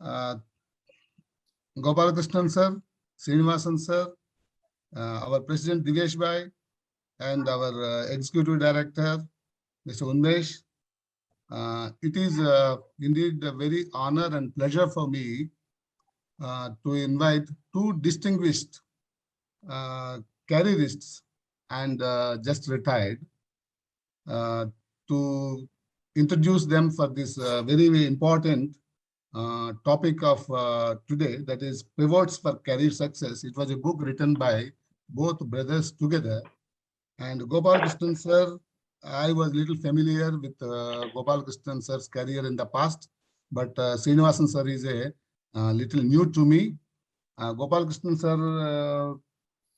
Uh, Gopalakrishnan sir, Srinivasan sir, our President Divesh Bhai, and our Executive Director, Mr. Unmesh. It is indeed a very honor and pleasure for me to invite two distinguished uh, careerists and just retired uh, to introduce them for this very, very important topic of today, that is Pivots for Career Success. It was a book written by both brothers together. And Gopalakrishnan sir, I was little familiar with Gopalakrishnan sir's career in the past, but Srinivasan sir is a little new to me. Gopalakrishnan sir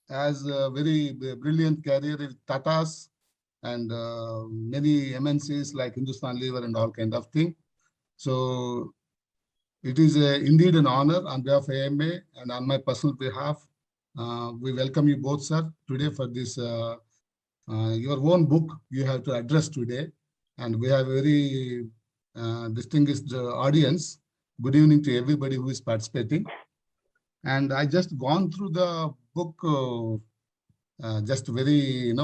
has a very brilliant career with Tatas and many MNCs like Hindustan Lever and all kind of thing. So it is indeed an honor on behalf of AMA and on my personal behalf. We welcome you both, sir, today for this your own book you have to address today. And we have a very distinguished audience. Good evening to everybody who is participating. And I just gone through the book just very,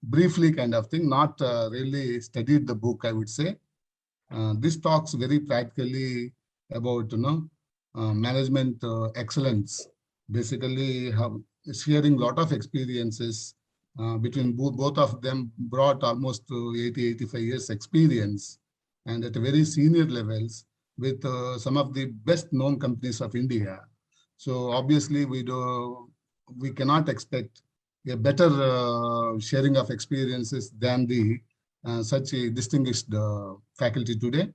briefly kind of thing, not really studied the book, I would say. This talks very practically about, management excellence. Basically, sharing a lot of experiences between both of them brought almost 80, 85 years experience and at very senior levels with some of the best known companies of India. So obviously we cannot expect a better sharing of experiences than the such a distinguished faculty today.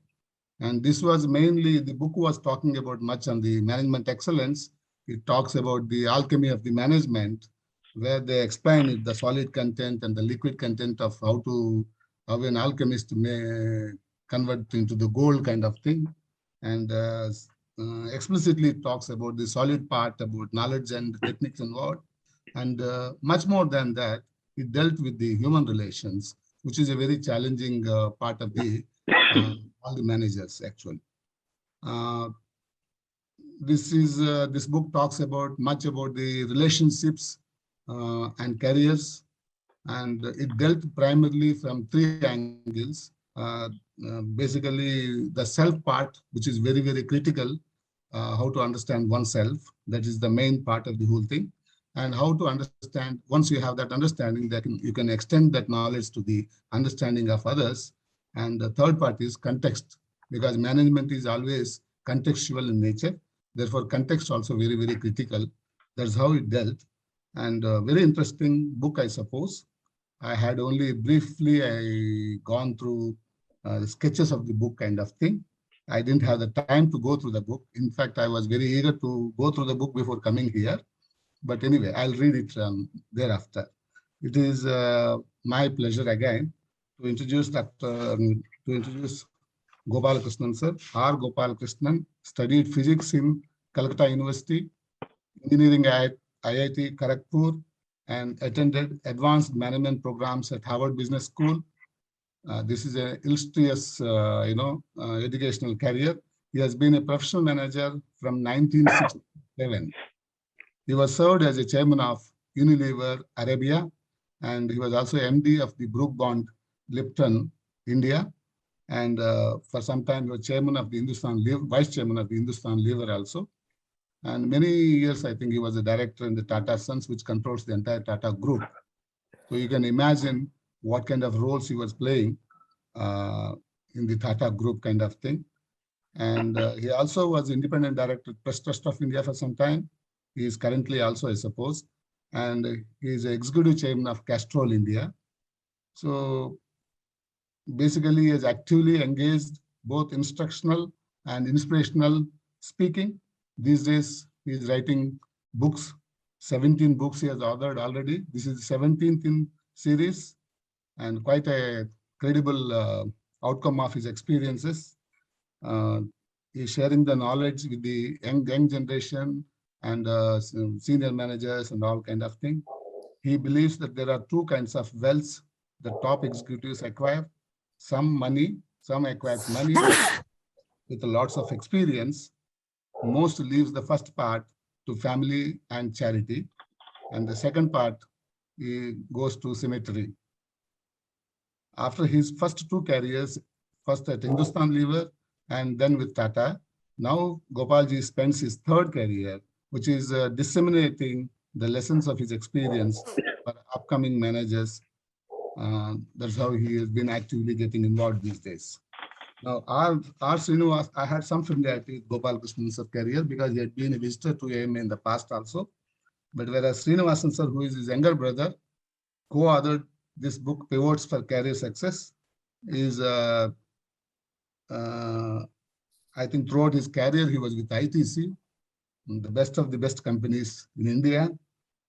And this was mainly, the book was talking about much on the management excellence. It talks about the alchemy of the management, where they explain the solid content and the liquid content of how an alchemist may convert into the gold kind of thing. And explicitly talks about the solid part, about knowledge and techniques involved. And much more than that, it dealt with the human relations, which is a very challenging part of the all the managers actually. Uh, this book talks about much about the relationships and careers, and it dealt primarily from three angles. Basically, the self part, which is very, very critical, how to understand oneself. That is the main part of the whole thing. And how to understand, once you have that understanding, that you can extend that knowledge to the understanding of others. And the third part is context, because management is always contextual in nature. Therefore, context also very, very critical. That's how it dealt. And very interesting book, I suppose. I had only briefly gone through the sketches of the book kind of thing. I didn't have the time to go through the book. In fact, I was very eager to go through the book before coming here. But anyway, I'll read it thereafter. It is my pleasure again to introduce Gopalakrishnan sir. R. Gopalakrishnan studied physics in Calcutta University, engineering at IIT Kharagpur, and attended advanced management programs at Harvard Business School. This is an illustrious, educational career. He has been a professional manager from 1967. He was served as a chairman of Unilever Arabia, and he was also MD of the Brook Bond Lipton, India. And for some time, he was chairman of the Hindustan Lever, vice chairman of the Hindustan Lever also. And many years, I think he was a director in the Tata Sons, which controls the entire Tata group. So you can imagine what kind of roles he was playing in the Tata group kind of thing. And he also was independent director at Press Trust of India for some time. He is currently also, I suppose, and he is executive chairman of Castrol India. So basically, he is actively engaged both instructional and inspirational speaking. These days, he is writing books. 17 books he has authored already. This is the 17th in series, and quite a credible outcome of his experiences. He's sharing the knowledge with the young generation and senior managers and all kind of thing. He believes that there are two kinds of wealth the top executives acquire. Some acquires money with lots of experience, most leaves the first part to family and charity, and the second part goes to cemetery. After his first two careers, first at Hindustan Lever and then with Tata, now Gopalji spends his third career, which is disseminating the lessons of his experience for upcoming managers. That's how he has been actively getting involved these days. Now, our Srinivas, I had some familiarity with Gopalakrishnan career because he had been a visitor to AMA in the past also. But whereas Srinivasan sir, who is his younger brother, co-authored this book, Pivots for Career Success, is, I think throughout his career, he was with ITC, the best of the best companies in India.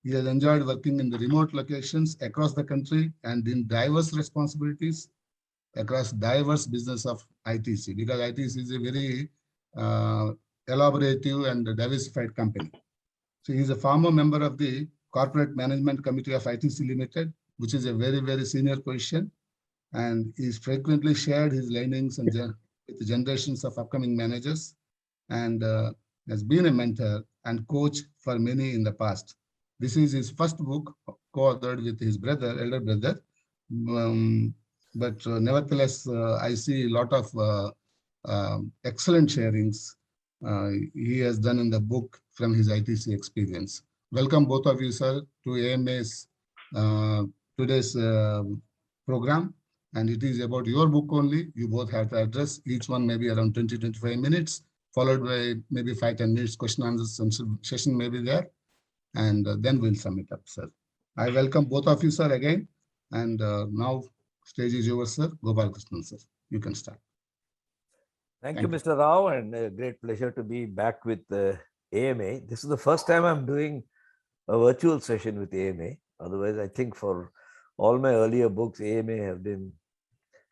He has enjoyed working in the remote locations across the country and in diverse responsibilities across diverse business of ITC, because ITC is a very elaborative and diversified company. So he's a former member of the Corporate Management Committee of ITC Limited, which is a very, very senior position. And he's frequently shared his learnings and with generations of upcoming managers, and has been a mentor and coach for many in the past. This is his first book, co-authored with his brother, elder brother. But nevertheless, I see a lot of excellent sharings he has done in the book from his ITC experience. Welcome both of you, sir, to AMA's today's program. And it is about your book only. You both have to address each one maybe around 20-25 minutes, followed by maybe 5-10 minutes question answer session maybe there. And then we'll sum it up, sir. I welcome both of you, sir, again. And now stage is yours, sir. Gopalakrishnan, sir. You can start. Thank you, Mr. Rao, and a great pleasure to be back with AMA. This is the first time I'm doing a virtual session with AMA. Otherwise, I think for all my earlier books, AMA have been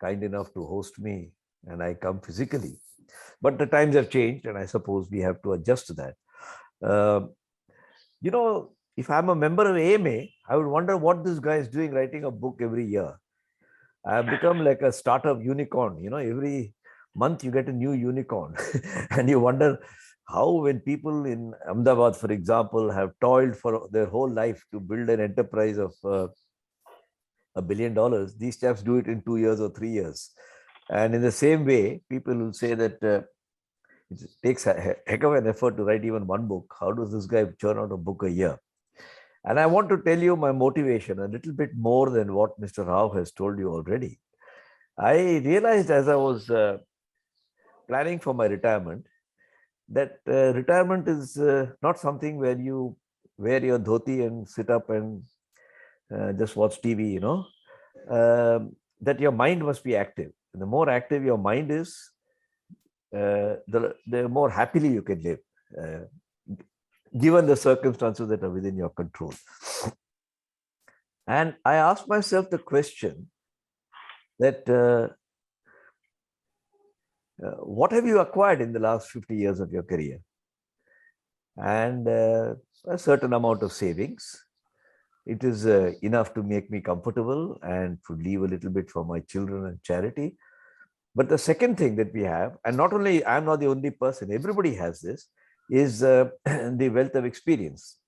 kind enough to host me, and I come physically. But the times have changed, and I suppose we have to adjust to that. You know, if I'm a member of AMA, I would wonder what this guy is doing writing a book every year. I have become like a startup unicorn. You know, every month you get a new unicorn and you wonder how, when people in Ahmedabad, for example, have toiled for their whole life to build an enterprise of $1 billion, these chaps do it in 2 years or 3 years. And in the same way, people will say that it takes a heck of an effort to write even one book. How does this guy churn out a book a year? And I want to tell you my motivation a little bit more than what Mr. Rao has told you already. I realized as I was planning for my retirement that retirement is not something where you wear your dhoti and sit up and just watch TV, you know, that your mind must be active. And the more active your mind is, the more happily you can live, given the circumstances that are within your control. And I asked myself the question that what have you acquired in the last 50 years of your career? And a certain amount of savings. It is enough to make me comfortable and to leave a little bit for my children and charity. But the second thing that we have, and not only I'm not the only person, everybody has this, is the wealth of experience.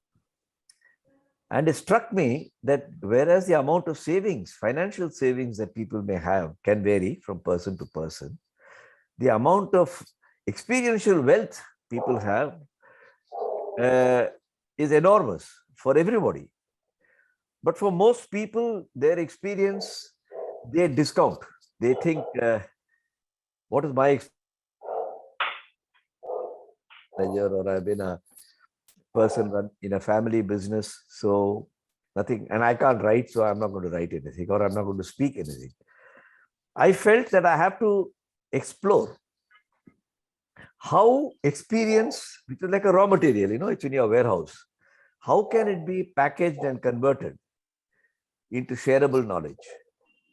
And it struck me that whereas the amount of savings, financial savings that people may have can vary from person to person, the amount of experiential wealth people have is enormous for everybody. But for most people, their experience, they discount. They think, what is my experience? Or I've been a person in a family business, so nothing, and I can't write, so I'm not going to write anything, or I'm not going to speak anything. I felt that I have to explore how experience, which is like a raw material, you know, it's in your warehouse, how can it be packaged and converted into shareable knowledge?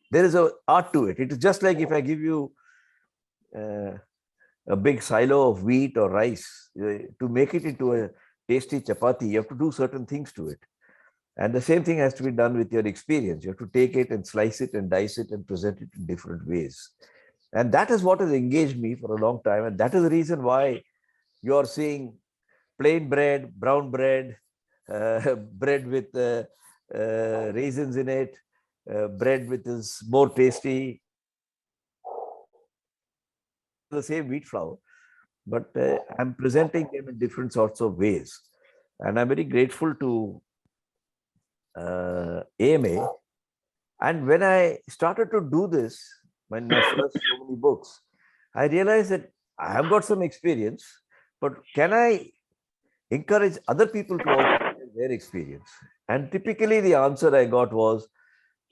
There is an art to it. It is just like if I give you a big silo of wheat or rice, to make it into a tasty chapati, you have to do certain things to it. And the same thing has to be done with your experience. You have to take it and slice it and dice it and present it in different ways. And that is what has engaged me for a long time. And that is the reason why you're seeing plain bread, brown bread, bread with raisins in it, bread with is more tasty, the same wheat flour, but I'm presenting them in different sorts of ways. And I'm very grateful to AMA. And when I started to do this, when my first so many books, I realized that I have got some experience, but can I encourage other people to also share their experience? And typically the answer I got was,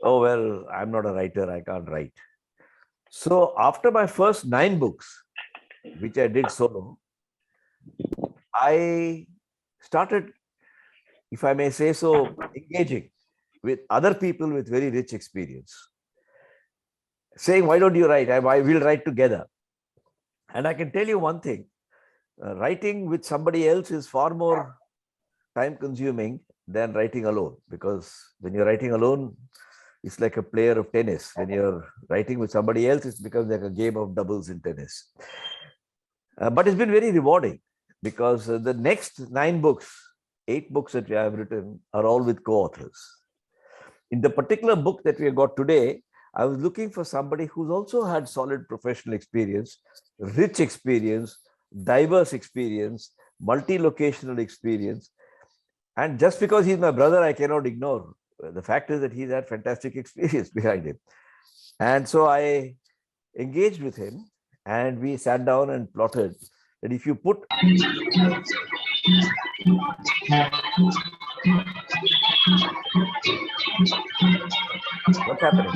oh, well, I'm not a writer, I can't write. So after my first 9 books, which I did solo, I started, if I may say so, engaging with other people with very rich experience, saying, why don't you write? I will write together. And I can tell you one thing, writing with somebody else is far more time consuming than writing alone, because when you're writing alone, it's like a player of tennis. When you're writing with somebody else, it becomes like a game of doubles in tennis. But it's been very rewarding, because the next 9 books, 8 books that we have written are all with co-authors. In the particular book that we have got today, I was looking for somebody who's also had solid professional experience, rich experience, diverse experience, multi-locational experience. And just because he's my brother, I cannot ignore. The fact is that he's had fantastic experience behind him. And so I engaged with him, and we sat down and plotted that if you put what's happening?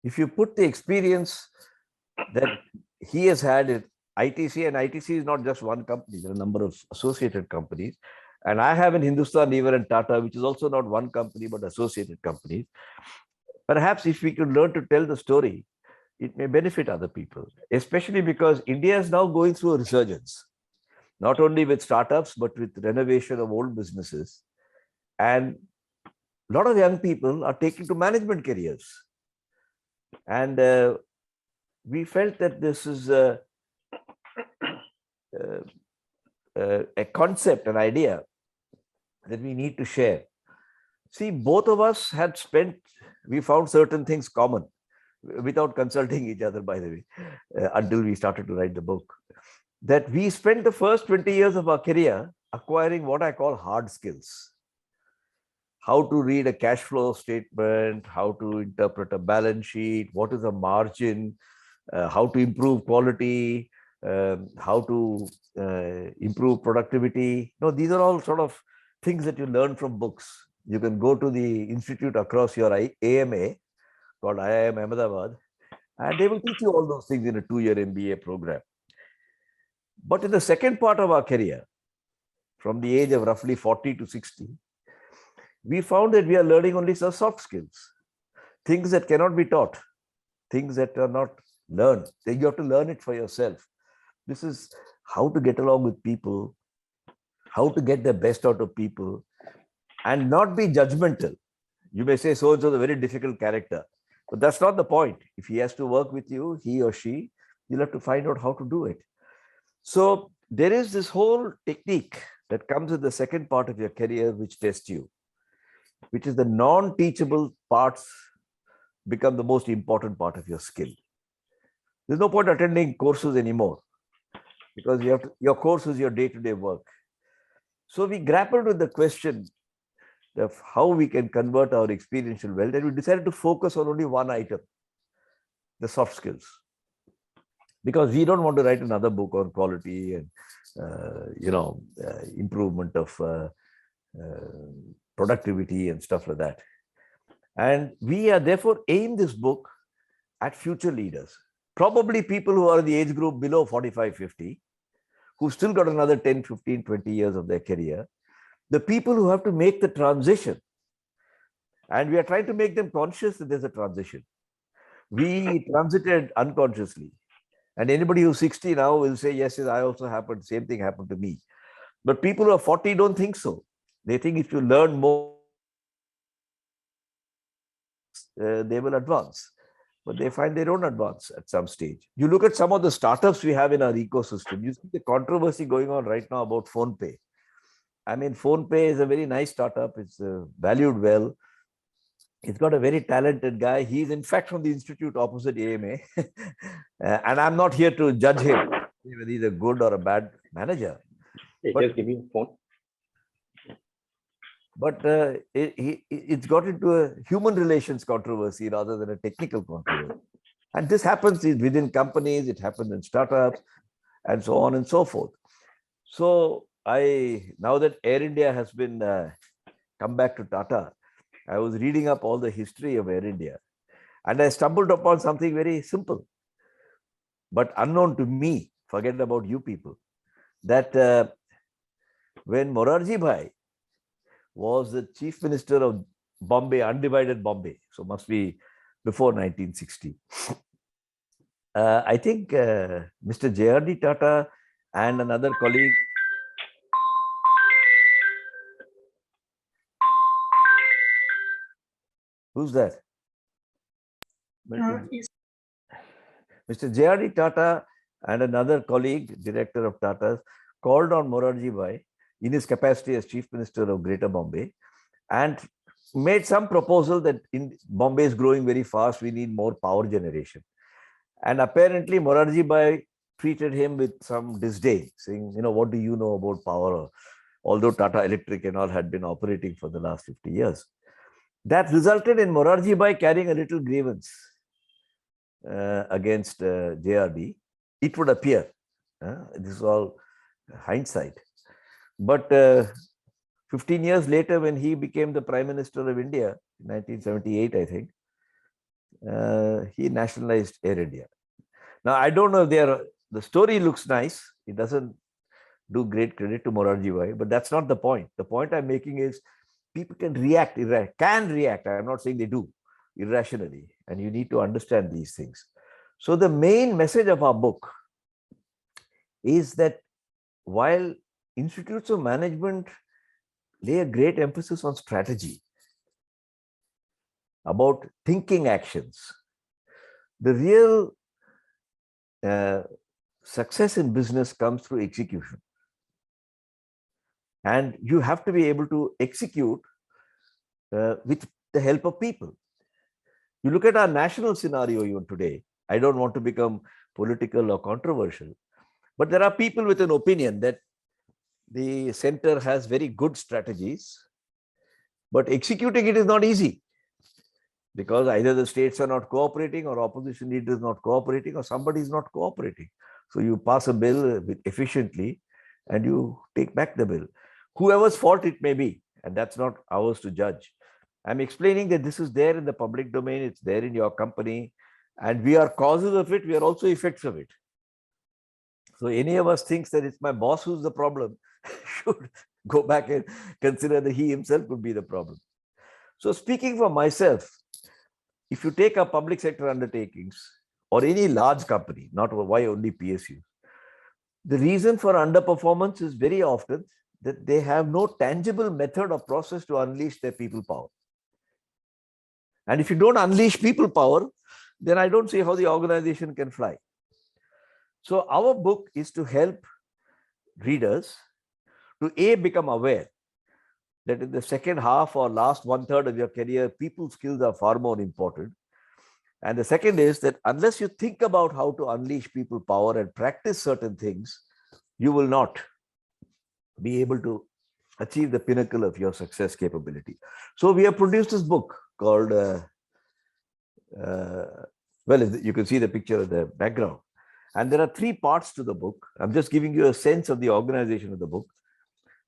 If you put the experience that he has had at ITC, and ITC is not just one company, there are a number of associated companies. And I have in Hindustan Lever and Tata, which is also not one company, but associated companies. Perhaps if we could learn to tell the story, it may benefit other people, especially because India is now going through a resurgence, not only with startups, but with renovation of old businesses. And a lot of young people are taking to management careers. And we felt that this is a concept, an idea that we need to share. See, both of us had spent, we found certain things common without consulting each other, by the way, until we started to write the book. That we spent the first 20 years of our career acquiring what I call hard skills. How to read a cash flow statement, how to interpret a balance sheet, what is a margin, how to improve quality, how to improve productivity. No, these are all sort of things that you learn from books. You can go to the institute across your AMA called IIM Ahmedabad, and they will teach you all those things in a 2-year MBA program. But in the second part of our career, from the age of roughly 40 to 60, we found that we are learning only some soft skills, things that cannot be taught, things that are not learned. You have to learn it for yourself. This is how to get along with people, how to get the best out of people, and not be judgmental. You may say so-and-so is a very difficult character, but that's not the point. If he has to work with you, he or she, you'll have to find out how to do it. So there is this whole technique that comes with the second part of your career, which tests you, which is the non-teachable parts become the most important part of your skill. There's no point attending courses anymore, because your course is your day-to-day work. So we grappled with the question of how we can convert our experiential wealth, and we decided to focus on only one item, the soft skills, because we don't want to write another book on quality and improvement of productivity and stuff like that. And we are therefore aim this book at future leaders, probably people who are in the age group below 45, 50, who still got another 10, 15, 20 years of their career, the people who have to make the transition. And we are trying to make them conscious that there's a transition. We transited unconsciously. And anybody who's 60 now will say, yes, I also happened, same thing happened to me. But people who are 40 don't think so. They think if you learn more, they will advance. But they find they don't advance at some stage. You look at some of the startups we have in our ecosystem. You see the controversy going on right now about PhonePe. I mean, PhonePe is a very nice startup. It's valued well. It's got a very talented guy. He's in fact from the institute opposite AMA. And I'm not here to judge him, whether he's a good or a bad manager. Hey, But- just give me the phone. But it's got into a human relations controversy rather than a technical controversy. And this happens within companies, it happens in startups, and so on and so forth. So now that Air India has been come back to Tata, I was reading up all the history of Air India, and I stumbled upon something very simple, but unknown to me, forget about you people, that when Morarji Bhai was the chief minister of Bombay, undivided Bombay, so must be before 1960. I think Mr. J.R.D. Tata and another colleague. Who's that? Mr. J.R.D. Tata and another colleague, director of Tata's, called on Morarji Bhai in his capacity as chief minister of Greater Bombay and made some proposal that in Bombay is growing very fast, we need more power generation. And apparently Morarji Bhai treated him with some disdain, saying, what do you know about power? Although Tata Electric and all had been operating for the last 50 years. That resulted in Morarji Bhai carrying a little grievance against JRD. It would appear. This is all hindsight. But 15 years later, when he became the Prime Minister of India, in 1978, I think, he nationalized Air India. Now, I don't know if the story looks nice. It doesn't do great credit to Morarji Bhai, but that's not the point. The point I'm making is people can react. I'm not saying they do irrationally, and you need to understand these things. So the main message of our book is that while institutes of management lay a great emphasis on strategy, about thinking actions, the real success in business comes through execution. And you have to be able to execute with the help of people. You look at our national scenario even today. I don't want to become political or controversial, but there are people with an opinion that the center has very good strategies, but executing it is not easy because either the states are not cooperating or opposition leader is not cooperating or somebody is not cooperating. So you pass a bill efficiently and you take back the bill, whoever's fault it may be, and that's not ours to judge. I'm explaining that this is there in the public domain, it's there in your company, and we are causes of it, we are also effects of it. So any of us thinks that it's my boss who's the problem, should go back and consider that he himself could be the problem. So speaking for myself, if you take a public sector undertakings or any large company, not why only PSU, the reason for underperformance is very often that they have no tangible method or process to unleash their people power. And if you don't unleash people power, then I don't see how the organization can fly. So our book is to help readers to become aware that in the second half or last 1/3 of your career, people skills are far more important. And the second is that unless you think about how to unleash people power and practice certain things, you will not be able to achieve the pinnacle of your success capability. So we have produced this book called, you can see the picture of the background. And there are 3 parts to the book. I'm just giving you a sense of the organization of the book.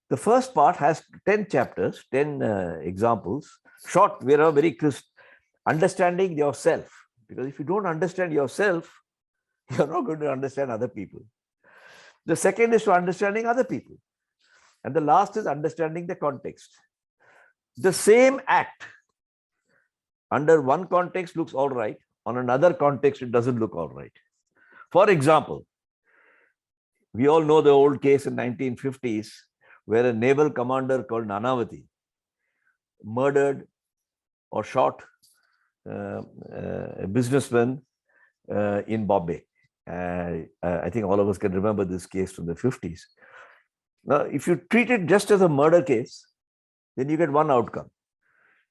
The first part has 10 chapters, 10 examples, short, very crisp. Understanding yourself. Because if you don't understand yourself, you're not going to understand other people. The second is to understanding other people. And the last is understanding the context. The same act under one context looks all right. On another context, it doesn't look all right. For example, we all know the old case in 1950s where a naval commander called Nanavati murdered or shot a businessman in Bombay. I think all of us can remember this case from the 50s. Now, if you treat it just as a murder case, then you get one outcome.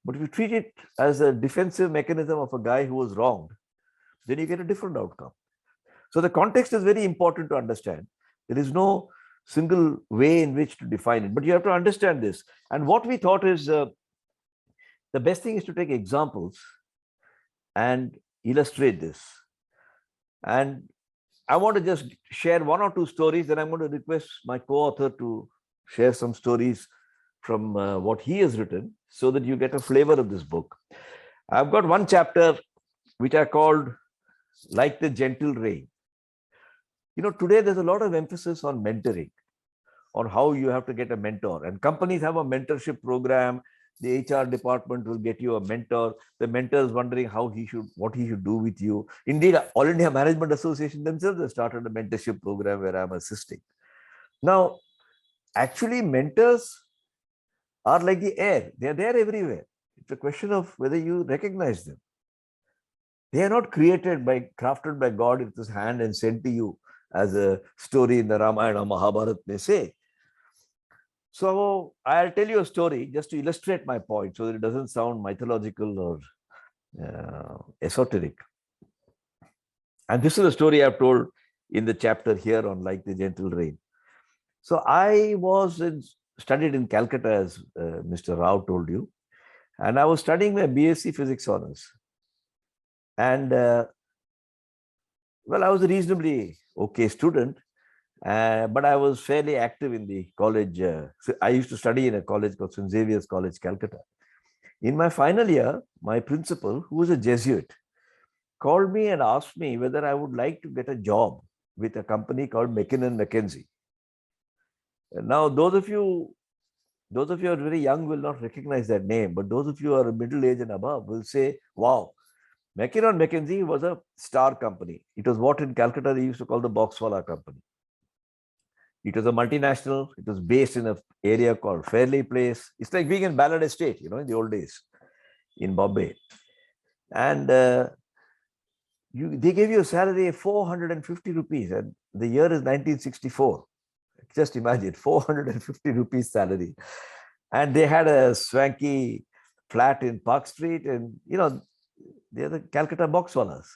But if you treat it as a defensive mechanism of a guy who was wronged, then you get a different outcome. So the context is very important to understand. There is no single way in which to define it, but you have to understand this. And what we thought is the best thing is to take examples and illustrate this. And I want to just share one or two stories, then I'm going to request my co-author to share some stories from what he has written so that you get a flavor of this book. I've got one chapter which I called Like the Gentle Rain. You know, today there's a lot of emphasis on mentoring, on how you have to get a mentor. And companies have a mentorship program. The HR department will get you a mentor. The mentor is wondering what he should do with you. Indeed, All India Management Association themselves have started a mentorship program where I'm assisting. Now, actually, mentors are like the air. They're there everywhere. It's a question of whether you recognize them. They are not crafted by God with his hand and sent to you as a story in the Ramayana, Mahabharata may say. So I'll tell you a story just to illustrate my point so that it doesn't sound mythological or esoteric. And this is a story I've told in the chapter here on Like the Gentle Rain. So I studied in Calcutta, as Mr. Rao told you, and I was studying my BSc Physics Honours. And well, I was a reasonably okay student, but I was fairly active in the college. I used to study in a college called St. Xavier's College, Calcutta. In my final year, my principal, who was a Jesuit, called me and asked me whether I would like to get a job with a company called McKinnon-McKenzie. Now, those of you who are very young will not recognize that name, but those of you who are middle age and above will say, wow, McKinnon-McKenzie was a star company. It was what in Calcutta they used to call the Boxwala company. It was a multinational. It was based in an area called Fairley Place. It's like being in Ballard Estate, you know, in the old days in Bombay. And they gave you a salary of 450 rupees. And the year is 1964. Just imagine, 450 rupees salary. And they had a swanky flat in Park Street. And, you know, they're the Calcutta Boxwalas.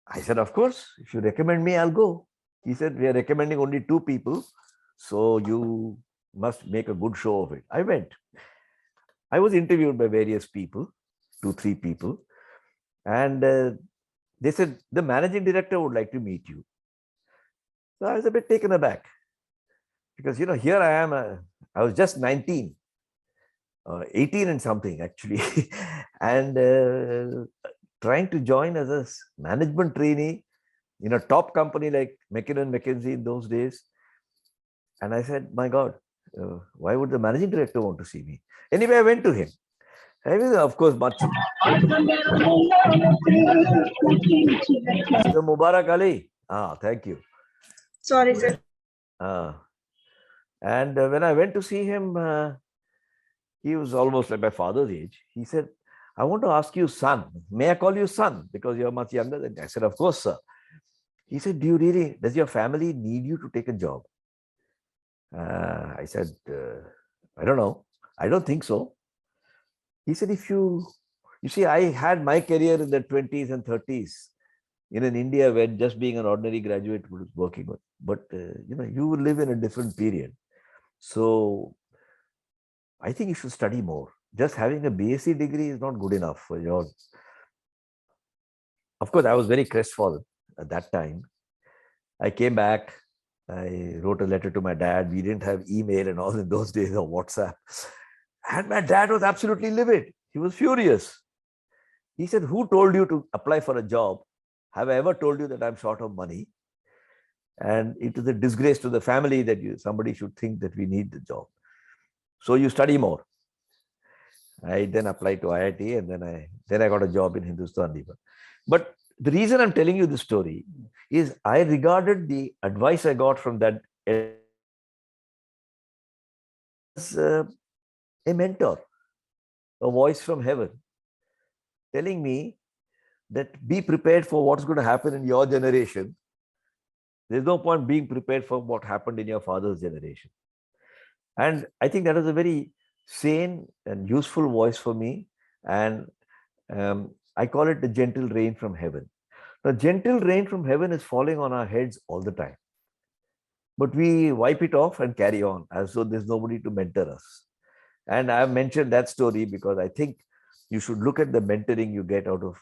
I said, of course, if you recommend me, I'll go. He said, we are recommending only 2 people. So you must make a good show of it. I went. I was interviewed by various people, 2-3 people. And they said, the managing director would like to meet you. So I was a bit taken aback. Because, you know, here I am, I was just 19, 18 and something actually. And trying to join as a management trainee in a top company like McKinnon-McKenzie in those days. And I said, my God, why would the managing director want to see me? Anyway, I went to him. I mean, of course, much. Mr. Mubarak Ali. Thank you. Sorry, sir. And when I went to see him, he was almost like my father's age. He said, I want to ask you, son, may I call you son? Because you're much younger than me. I said, of course, sir. He said, does your family need you to take a job? I said, I don't know. I don't think so. He said, you see, I had my career in the 20s and 30s in an India where just being an ordinary graduate was working with. But, you know, you will live in a different period. So I think you should study more. Just having a BSc degree is not good enough for yours. Of course, I was very crestfallen at that time. I came back. I wrote a letter to my dad. We didn't have email and all in those days or WhatsApp. And my dad was absolutely livid. He was furious. He said, who told you to apply for a job? Have I ever told you that I'm short of money? And it is a disgrace to the family that somebody should think that we need the job. So you study more. I then applied to IIT and then I got a job in Hindustan. But the reason I'm telling you this story is I regarded the advice I got from that as a mentor, a voice from heaven. telling me that be prepared for what's going to happen in your generation. There's no point being prepared for what happened in your father's generation. And I think that is a very sane and useful voice for me. And I call it the gentle rain from heaven. The gentle rain from heaven is falling on our heads all the time. But we wipe it off and carry on as though there's nobody to mentor us. And I've mentioned that story because I think you should look at the mentoring you get out of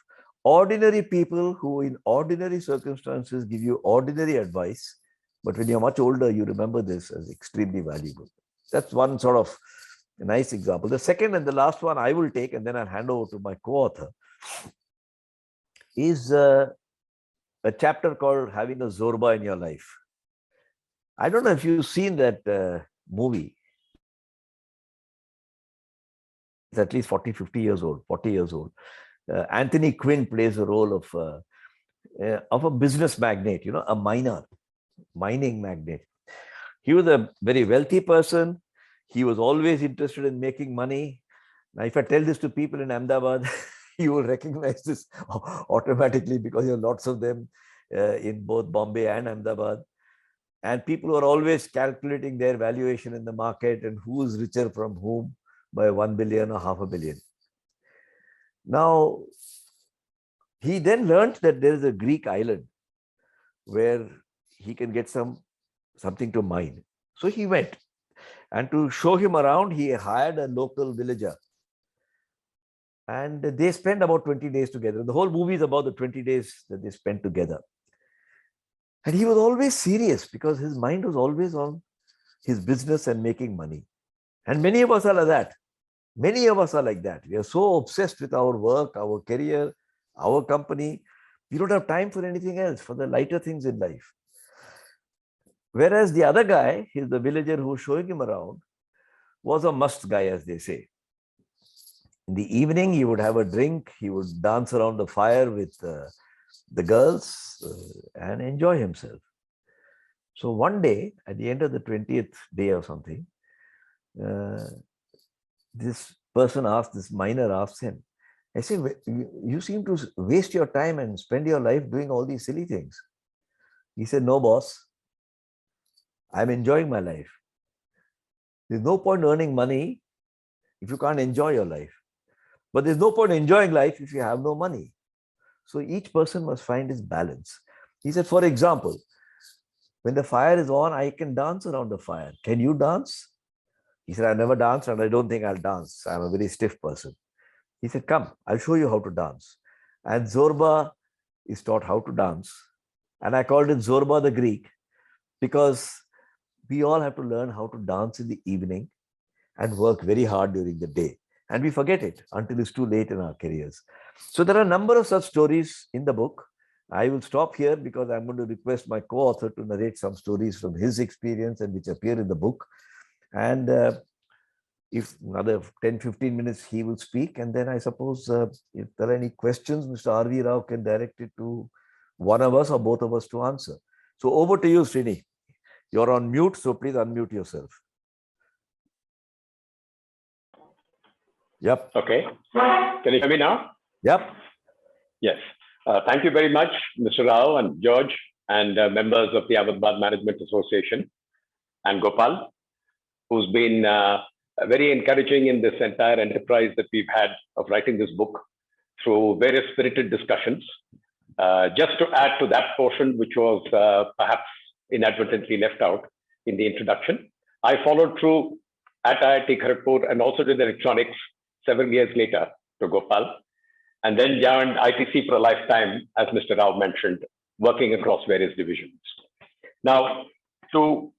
ordinary people who in ordinary circumstances give you ordinary advice. But when you're much older, you remember this as extremely valuable. That's one sort of a nice example. The second and the last one I will take, and then I'll hand over to my co-author, is a chapter called Having a Zorba in Your Life. I don't know if you've seen that movie. It's at least 40 years old. Anthony Quinn plays a role of a business magnate, a mining magnate. He was a very wealthy person. He was always interested in making money. Now, if I tell this to people in Ahmedabad, you will recognize this automatically because there are lots of them in both Bombay and Ahmedabad. And people are always calculating their valuation in the market and who is richer from whom by 1 billion or $500 million. Now, he then learned that there is a Greek island where he can get something to mine. So he went. And to show him around, he hired a local villager. And they spent about 20 days together. The whole movie is about the 20 days that they spent together. And he was always serious because his mind was always on his business and making money. And many of us are like that. Many of us are like that. We are so obsessed with our work, our career, our company. We don't have time for anything else, for the lighter things in life. Whereas the other guy, he's the villager who was showing him around, was a must guy, as they say. In the evening, he would have a drink. He would dance around the fire with the girls and enjoy himself. So one day, at the end of the 20th day or something, this miner asked him, I say, you seem to waste your time and spend your life doing all these silly things. He said, no, boss. I'm enjoying my life. There's no point earning money if you can't enjoy your life. But there's no point enjoying life if you have no money. So each person must find his balance. He said, for example, when the fire is on, I can dance around the fire. Can you dance? He said, I never danced and I don't think I'll dance. I'm a very stiff person. He said, come, I'll show you how to dance. And Zorba is taught how to dance. And I called it Zorba the Greek because we all have to learn how to dance in the evening and work very hard during the day. And we forget it until it's too late in our careers. So there are a number of such stories in the book. I will stop here because I'm going to request my co-author to narrate some stories from his experience and which appear in the book. And if another 10-15 minutes, he will speak. And then I suppose if there are any questions, Mr. R.V. Rao can direct it to one of us or both of us to answer. So over to you, Srini. You're on mute, so please unmute yourself. Yep. Okay. Can you hear me now? Yep. Yes. Thank you very much, Mr. Rao and George and members of the Ahmedabad Management Association and Gopal, who's been very encouraging in this entire enterprise that we've had of writing this book through various spirited discussions. Just to add to that portion, which was perhaps inadvertently left out in the introduction, I followed through at IIT Kharagpur and also did electronics several years later to Gopal, and then joined ITC for a lifetime, as Mr. Rao mentioned, working across various divisions. Now, to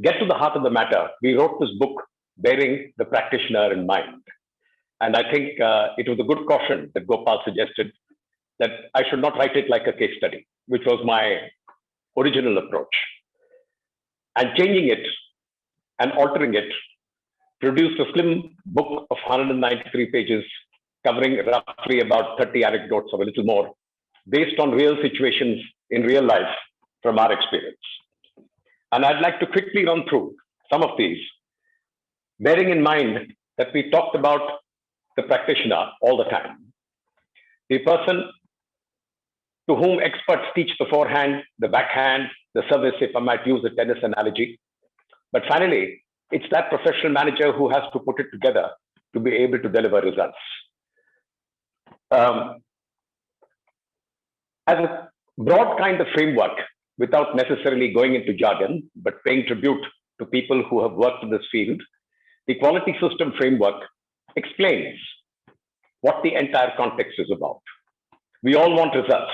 get to the heart of the matter, we wrote this book bearing the practitioner in mind. And I think it was a good caution that Gopal suggested that I should not write it like a case study, which was my original approach. And changing it and altering it produced a slim book of 193 pages, covering roughly about 30 anecdotes or a little more, based on real situations in real life from our experience. And I'd like to quickly run through some of these, bearing in mind that we talked about the practitioner all the time. the person to whom experts teach the forehand, the backhand, the service, if I might use a tennis analogy. But finally, it's that professional manager who has to put it together to be able to deliver results. As a broad kind of framework, without necessarily going into jargon, but paying tribute to people who have worked in this field, the quality system framework explains what the entire context is about. We all want results,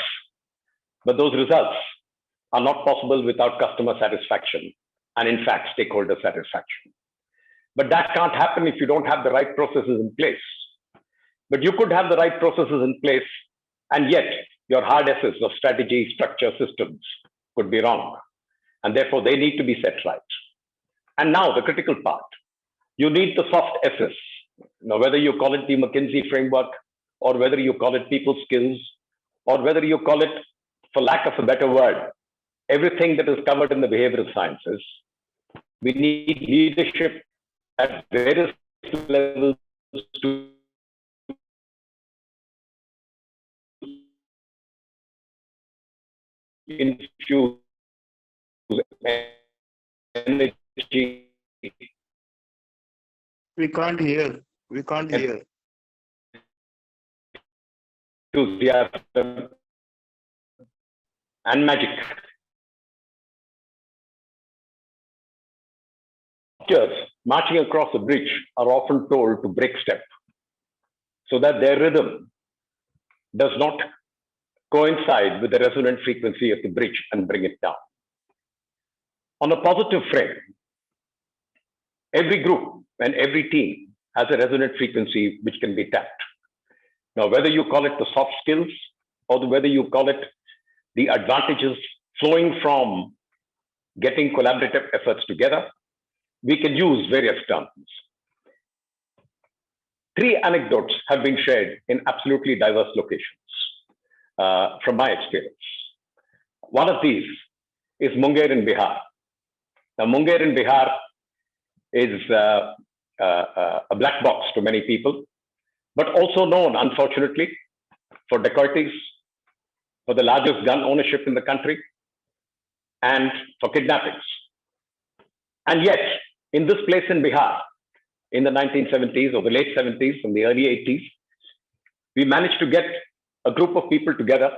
but those results are not possible without customer satisfaction and, in fact, stakeholder satisfaction. But that can't happen if you don't have the right processes in place. But you could have the right processes in place, and yet your hard S's of strategy, structure, systems could be wrong. And therefore, they need to be set right. And now the critical part, you need the soft S's. Now, whether you call it the McKinsey framework, or whether you call it people skills, or whether you call it, for lack of a better word, everything that is covered in the behavioral sciences, we need leadership at various levels to infuse energy. We can't hear. We can't hear. Enthusiasm and magic. Soldiers marching across a bridge are often told to break step so that their rhythm does not coincide with the resonant frequency of the bridge and bring it down. On a positive frame, every group and every team has a resonant frequency which can be tapped. Now, whether you call it the soft skills or whether you call it the advantages flowing from getting collaborative efforts together, we can use various terms. 3 anecdotes have been shared in absolutely diverse locations from my experience. One of these is Munger in Bihar. Now, Munger in Bihar is a black box to many people, but also known, unfortunately, for dacoities, for the largest gun ownership in the country, and for kidnappings. And yet, in this place in Bihar, in the 1970s or the late 70s and the early 80s, we managed to get a group of people together,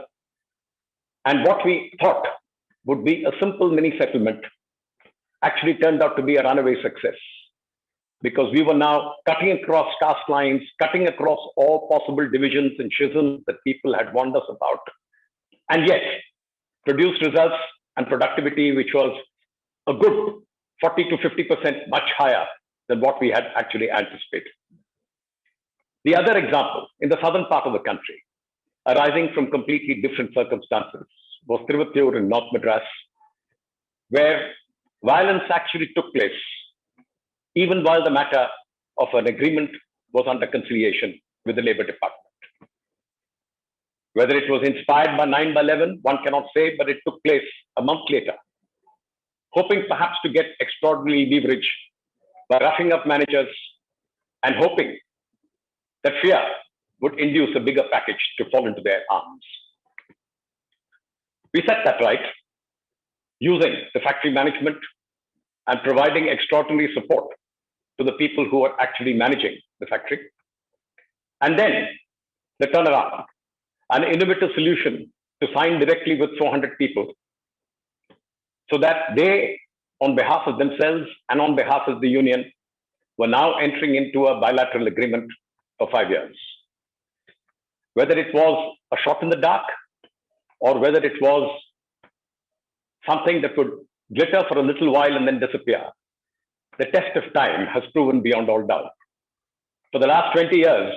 and what we thought would be a simple mini settlement actually turned out to be a runaway success, because we were now cutting across caste lines, cutting across all possible divisions and schisms that people had warned us about, and yet produced results and productivity which was a good 40 to 50% much higher than what we had actually anticipated. The other example, in the southern part of the country, arising from completely different circumstances, was Tiruvattur in North Madras, where violence actually took place, even while the matter of an agreement was under conciliation with the Labour Department. Whether it was inspired by 9/11, one cannot say, but it took place a month later, hoping perhaps to get extraordinary leverage by roughing up managers and hoping that fear would induce a bigger package to fall into their arms. We set that right, using the factory management and providing extraordinary support to the people who are actually managing the factory. And then the turnaround, an innovative solution to sign directly with 400 people so that they, on behalf of themselves and on behalf of the union, were now entering into a bilateral agreement for 5 years. Whether it was a shot in the dark or whether it was something that would glitter for a little while and then disappear, the test of time has proven beyond all doubt. For the last 20 years,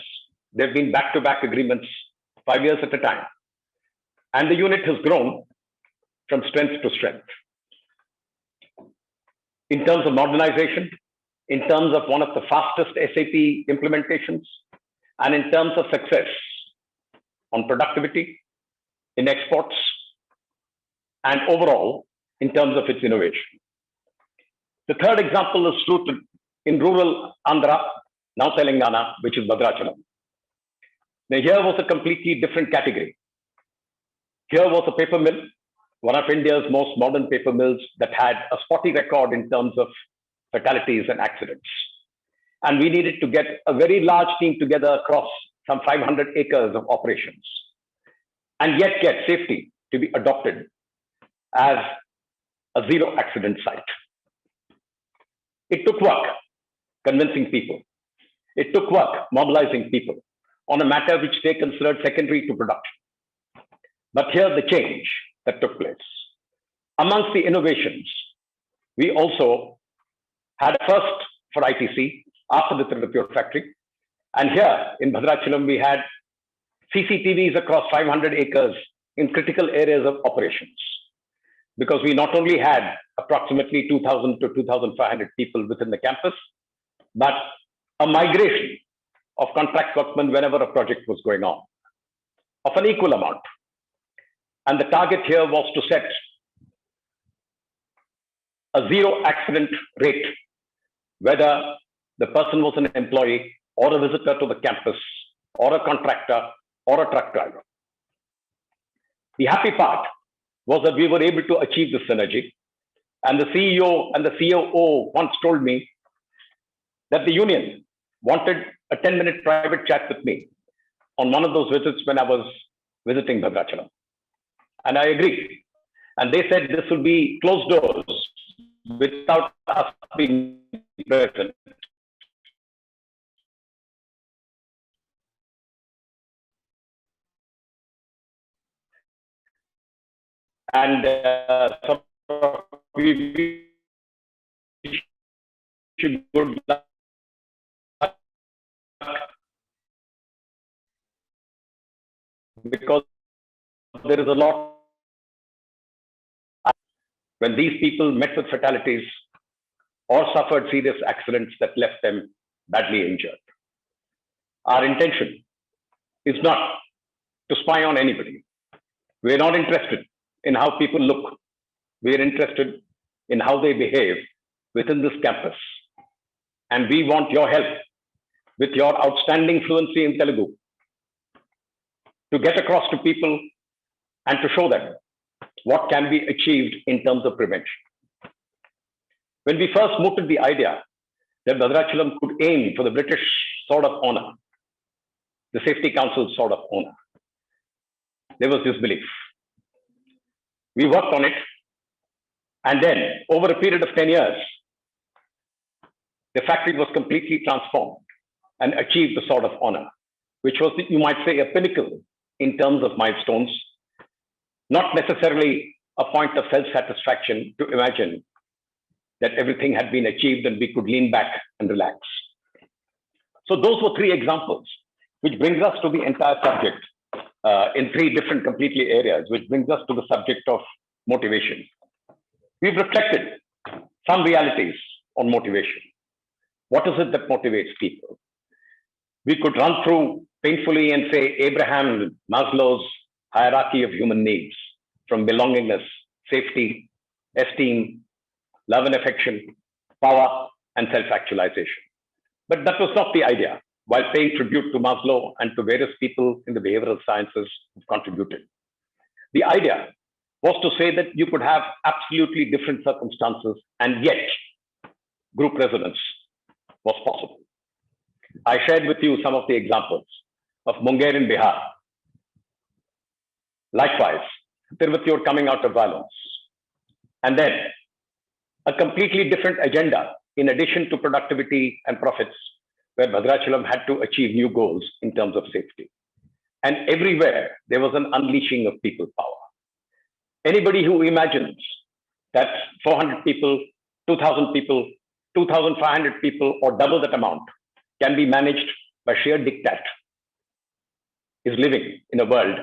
there have been back-to-back agreements, 5 years at a time. And the unit has grown from strength to strength. In terms of modernization, in terms of one of the fastest SAP implementations, and in terms of success on productivity, in exports, and overall, in terms of its innovation. The third example is true in rural Andhra, now Telangana, which is Bhadrachalam. Now, here was a completely different category. Here was a paper mill, one of India's most modern paper mills that had a spotty record in terms of fatalities and accidents. And we needed to get a very large team together across some 500 acres of operations, and yet get safety to be adopted as a zero accident site. It took work convincing people. It took work mobilizing people on a matter which they considered secondary to production. But here's the change that took place. Amongst the innovations, we also had a first for ITC after the Tirupur factory. And here in Bhadrachalam, we had CCTVs across 500 acres in critical areas of operations. Because we not only had approximately 2,000 to 2,500 people within the campus, but a migration of contract workmen whenever a project was going on, of an equal amount. And the target here was to set a zero accident rate, whether the person was an employee or a visitor to the campus, or a contractor, or a truck driver. The happy part was that we were able to achieve this synergy. And the CEO and the COO once told me that the union wanted a 10-minute private chat with me on one of those visits when I was visiting Bhadrachalam. And I agreed. And they said this will be closed doors without us being present. And we should good luck because there is a lot. When these people met with fatalities or suffered serious accidents that left them badly injured. Our intention is not to spy on anybody. We are not interested in how people look. We are interested in how they behave within this campus. And we want your help with your outstanding fluency in Telugu to get across to people and to show them what can be achieved in terms of prevention. When we first mooted the idea that Bhadrachalam could aim for the British Sword of Honor, the Safety Council's Sword of Honor, there was disbelief. We worked on it, and then over a period of 10 years, the factory was completely transformed and achieved the Sword of Honor, which was, you might say, a pinnacle in terms of milestones, not necessarily a point of self-satisfaction to imagine that everything had been achieved and we could lean back and relax. So those were three examples, which brings us to the entire subject in three different completely areas, which brings us to the subject of motivation. We've reflected some realities on motivation. What is it that motivates people? We could run through painfully and say Abraham Maslow's hierarchy of human needs, from belongingness, safety, esteem, love and affection, power, and self-actualization. But that was not the idea, while paying tribute to Maslow and to various people in the behavioral sciences who contributed. The idea was to say that you could have absolutely different circumstances and yet group resonance was possible. I shared with you some of the examples of Munger in Bihar. Likewise, Tirupur coming out of violence. And then a completely different agenda in addition to productivity and profits, where Bhadrachalam had to achieve new goals in terms of safety. And everywhere there was an unleashing of people power. Anybody who imagines that 400 people, 2,000 people, 2,500 people, or double that amount can be managed by sheer diktat is living in a world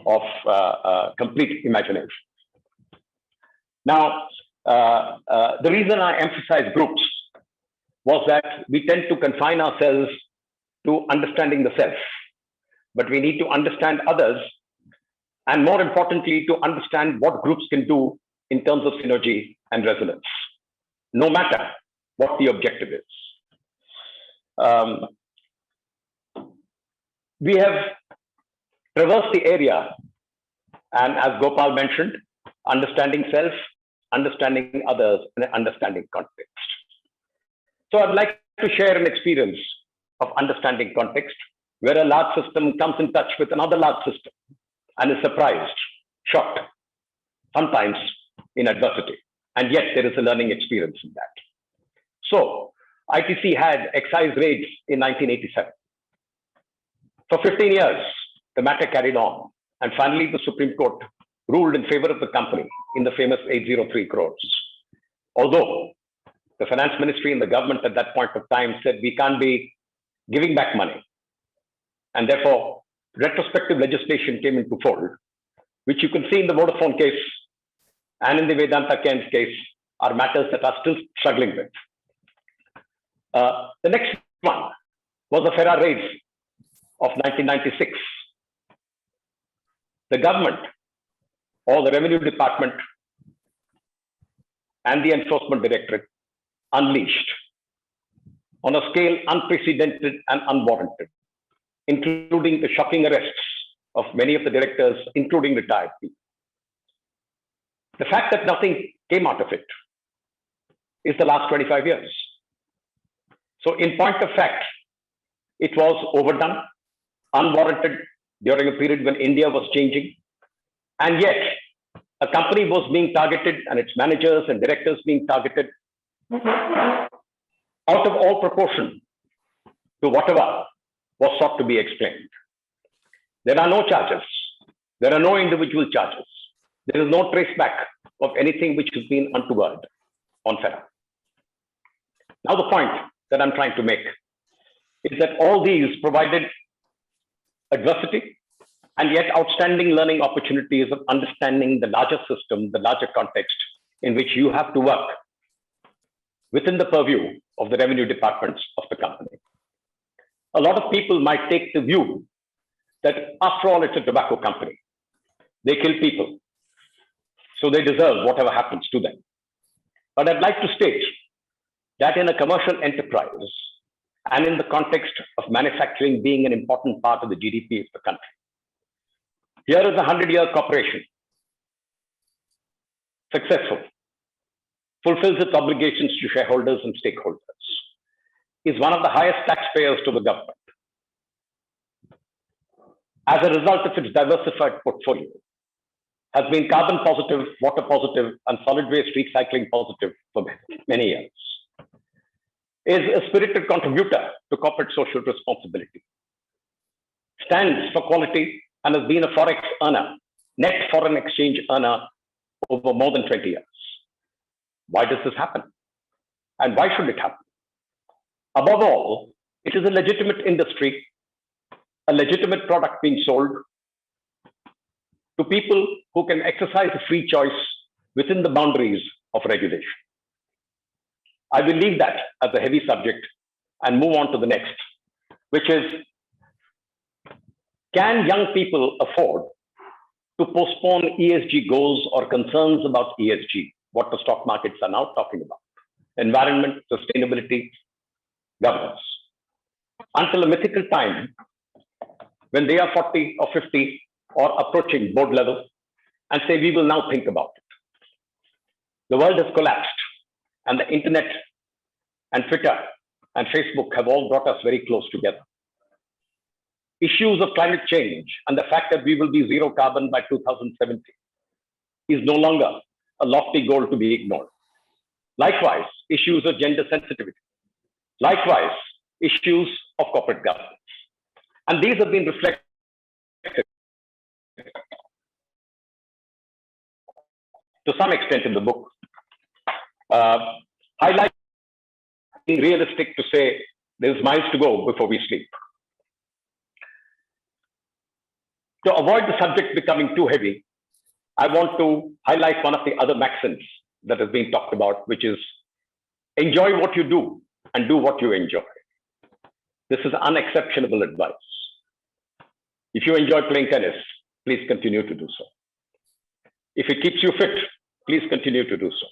of complete imagination. Now, the reason I emphasize groups was that we tend to confine ourselves to understanding the self, but we need to understand others, and more importantly, to understand what groups can do in terms of synergy and resonance, no matter what the objective is. we have traversed the area, and as Gopal mentioned, understanding self, understanding others, and understanding context. So I'd like to share an experience of understanding context, where a large system comes in touch with another large system and is surprised, shocked, sometimes in adversity. And yet there is a learning experience in that. So ITC had excise raids in 1987. For 15 years, the matter carried on. And finally, the Supreme Court ruled in favor of the company in the famous 803 crores. Although the finance ministry and the government at that point of time said we can't be giving back money. And therefore, retrospective legislation came into fold, which you can see in the Vodafone case and in the Vedanta Ken's case are matters that are still struggling with. The next one was the FERA raids of 1996. The government or the Revenue Department and the Enforcement Directorate unleashed on a scale unprecedented and unwarranted, including the shocking arrests of many of the directors, including retired people. The fact that nothing came out of it is the last 25 years. So in point of fact, it was overdone, unwarranted during a period when India was changing. And yet a company was being targeted and its managers and directors being targeted out of all proportion to whatever was sought to be explained. There are no charges. There are no individual charges. There is no trace back of anything which has been untoward on FERA. Now the point that I'm trying to make is that all these provided adversity and yet outstanding learning opportunities of understanding the larger system, the larger context in which you have to work within the purview of the revenue departments of the company. A lot of people might take the view that after all, it's a tobacco company. They kill people, so they deserve whatever happens to them. But I'd like to state that in a commercial enterprise and in the context of manufacturing being an important part of the GDP of the country, here is a 100-year corporation, successful, fulfills its obligations to shareholders and stakeholders, is one of the highest taxpayers to the government. As a result of its diversified portfolio, has been carbon positive, water positive, and solid waste recycling positive for many years, is a spirited contributor to corporate social responsibility, stands for quality, and has been a forex earner, net foreign exchange earner over more than 20 years. Why does this happen? And why should it happen? Above all, it is a legitimate industry, a legitimate product being sold to people who can exercise a free choice within the boundaries of regulation. I will leave that as a heavy subject and move on to the next, which is, can young people afford to postpone ESG goals or concerns about ESG, what the stock markets are now talking about, environment, sustainability, governance, until a mythical time when they are 40 or 50 or approaching board level and say, we will now think about it. The world has collapsed, and the internet and Twitter and Facebook have all brought us very close together. Issues of climate change and the fact that we will be zero carbon by 2070 is no longer a lofty goal to be ignored. Likewise, issues of gender sensitivity. Likewise, issues of corporate governance. And these have been reflected to some extent in the book, highlighting realistic to say there's miles to go before we sleep. To avoid the subject becoming too heavy, I want to highlight one of the other maxims that has been talked about, which is enjoy what you do and do what you enjoy. This is unexceptionable advice. If you enjoy playing tennis, please continue to do so. If it keeps you fit, please continue to do so.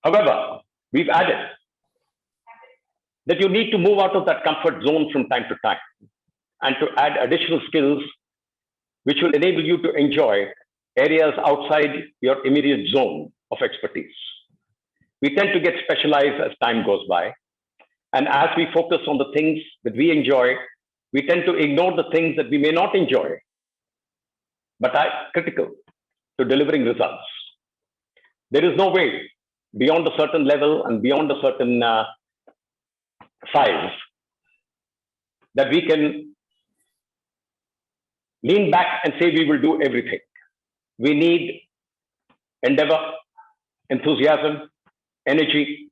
However, we've added that you need to move out of that comfort zone from time to time and to add additional skills which will enable you to enjoy areas outside your immediate zone of expertise. We tend to get specialized as time goes by. And as we focus on the things that we enjoy, we tend to ignore the things that we may not enjoy, but are critical to delivering results. There is no way beyond a certain level and beyond a certain size that we can lean back and say we will do everything. We need endeavor, enthusiasm, energy,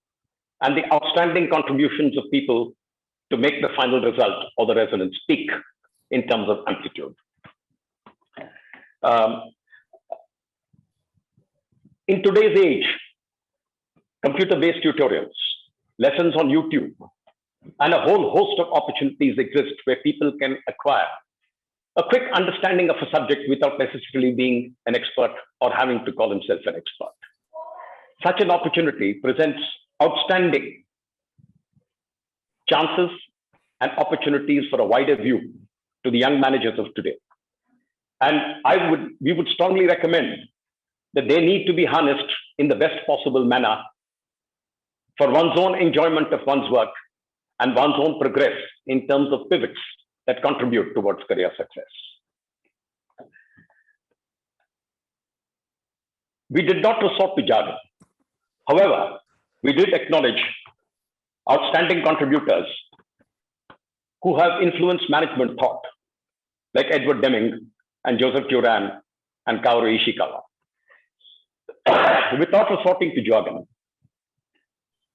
and the outstanding contributions of people to make the final result or the resonance peak in terms of amplitude. In today's age, computer-based tutorials, lessons on YouTube, and a whole host of opportunities exist where people can acquire a quick understanding of a subject without necessarily being an expert or having to call themselves an expert. Such an opportunity presents outstanding chances and opportunities for a wider view to the young managers of today. And we would strongly recommend that they need to be harnessed in the best possible manner for one's own enjoyment of one's work and one's own progress in terms of pivots that contribute towards career success. We did not resort to jargon. However, we did acknowledge outstanding contributors who have influenced management thought, like Edward Deming and Joseph Juran and Kaoru Ishikawa. Without resorting to jargon,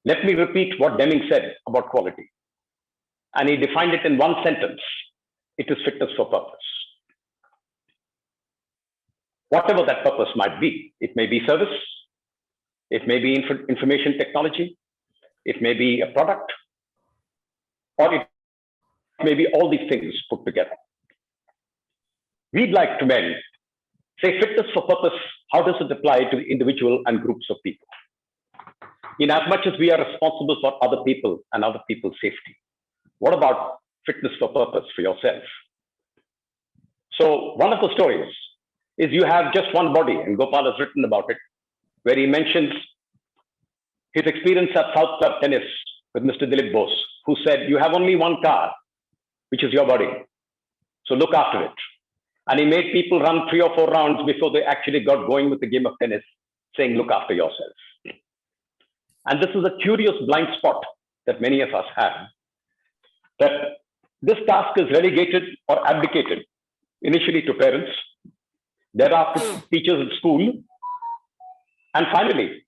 let me repeat what Deming said about quality. And he defined it in one sentence. It is fitness for purpose. Whatever that purpose might be, it may be service, it may be information technology, it may be a product, or it may be all these things put together. We'd like to then say fitness for purpose, how does it apply to the individual and groups of people? In as much as we are responsible for other people and other people's safety, what about fitness for purpose for yourself? So one of the stories is you have just one body, and Gopal has written about it, where he mentions his experience at South Club Tennis with Mr. Dilip Bose, who said, you have only one car, which is your body. So look after it. And he made people run 3 or 4 rounds before they actually got going with the game of tennis, saying, look after yourself. And this is a curious blind spot that many of us have, that this task is relegated or abdicated initially to parents, thereafter teachers at school, and finally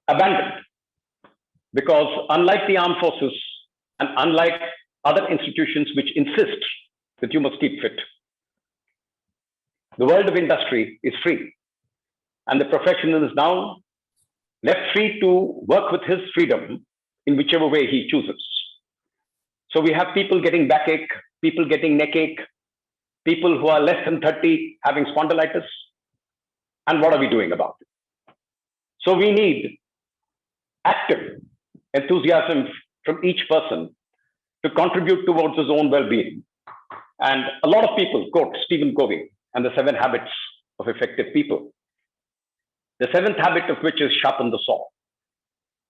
abandoned. Because unlike the armed forces and unlike other institutions which insist that you must keep fit, the world of industry is free. And the professional is now left free to work with his freedom in whichever way he chooses. So we have people getting backache, people getting neck ache, people who are less than 30 having spondylitis. And what are we doing about it? So we need active enthusiasm from each person to contribute towards his own well-being. And a lot of people quote Stephen Covey and the 7 habits of effective people. The 7th habit of which is sharpen the saw.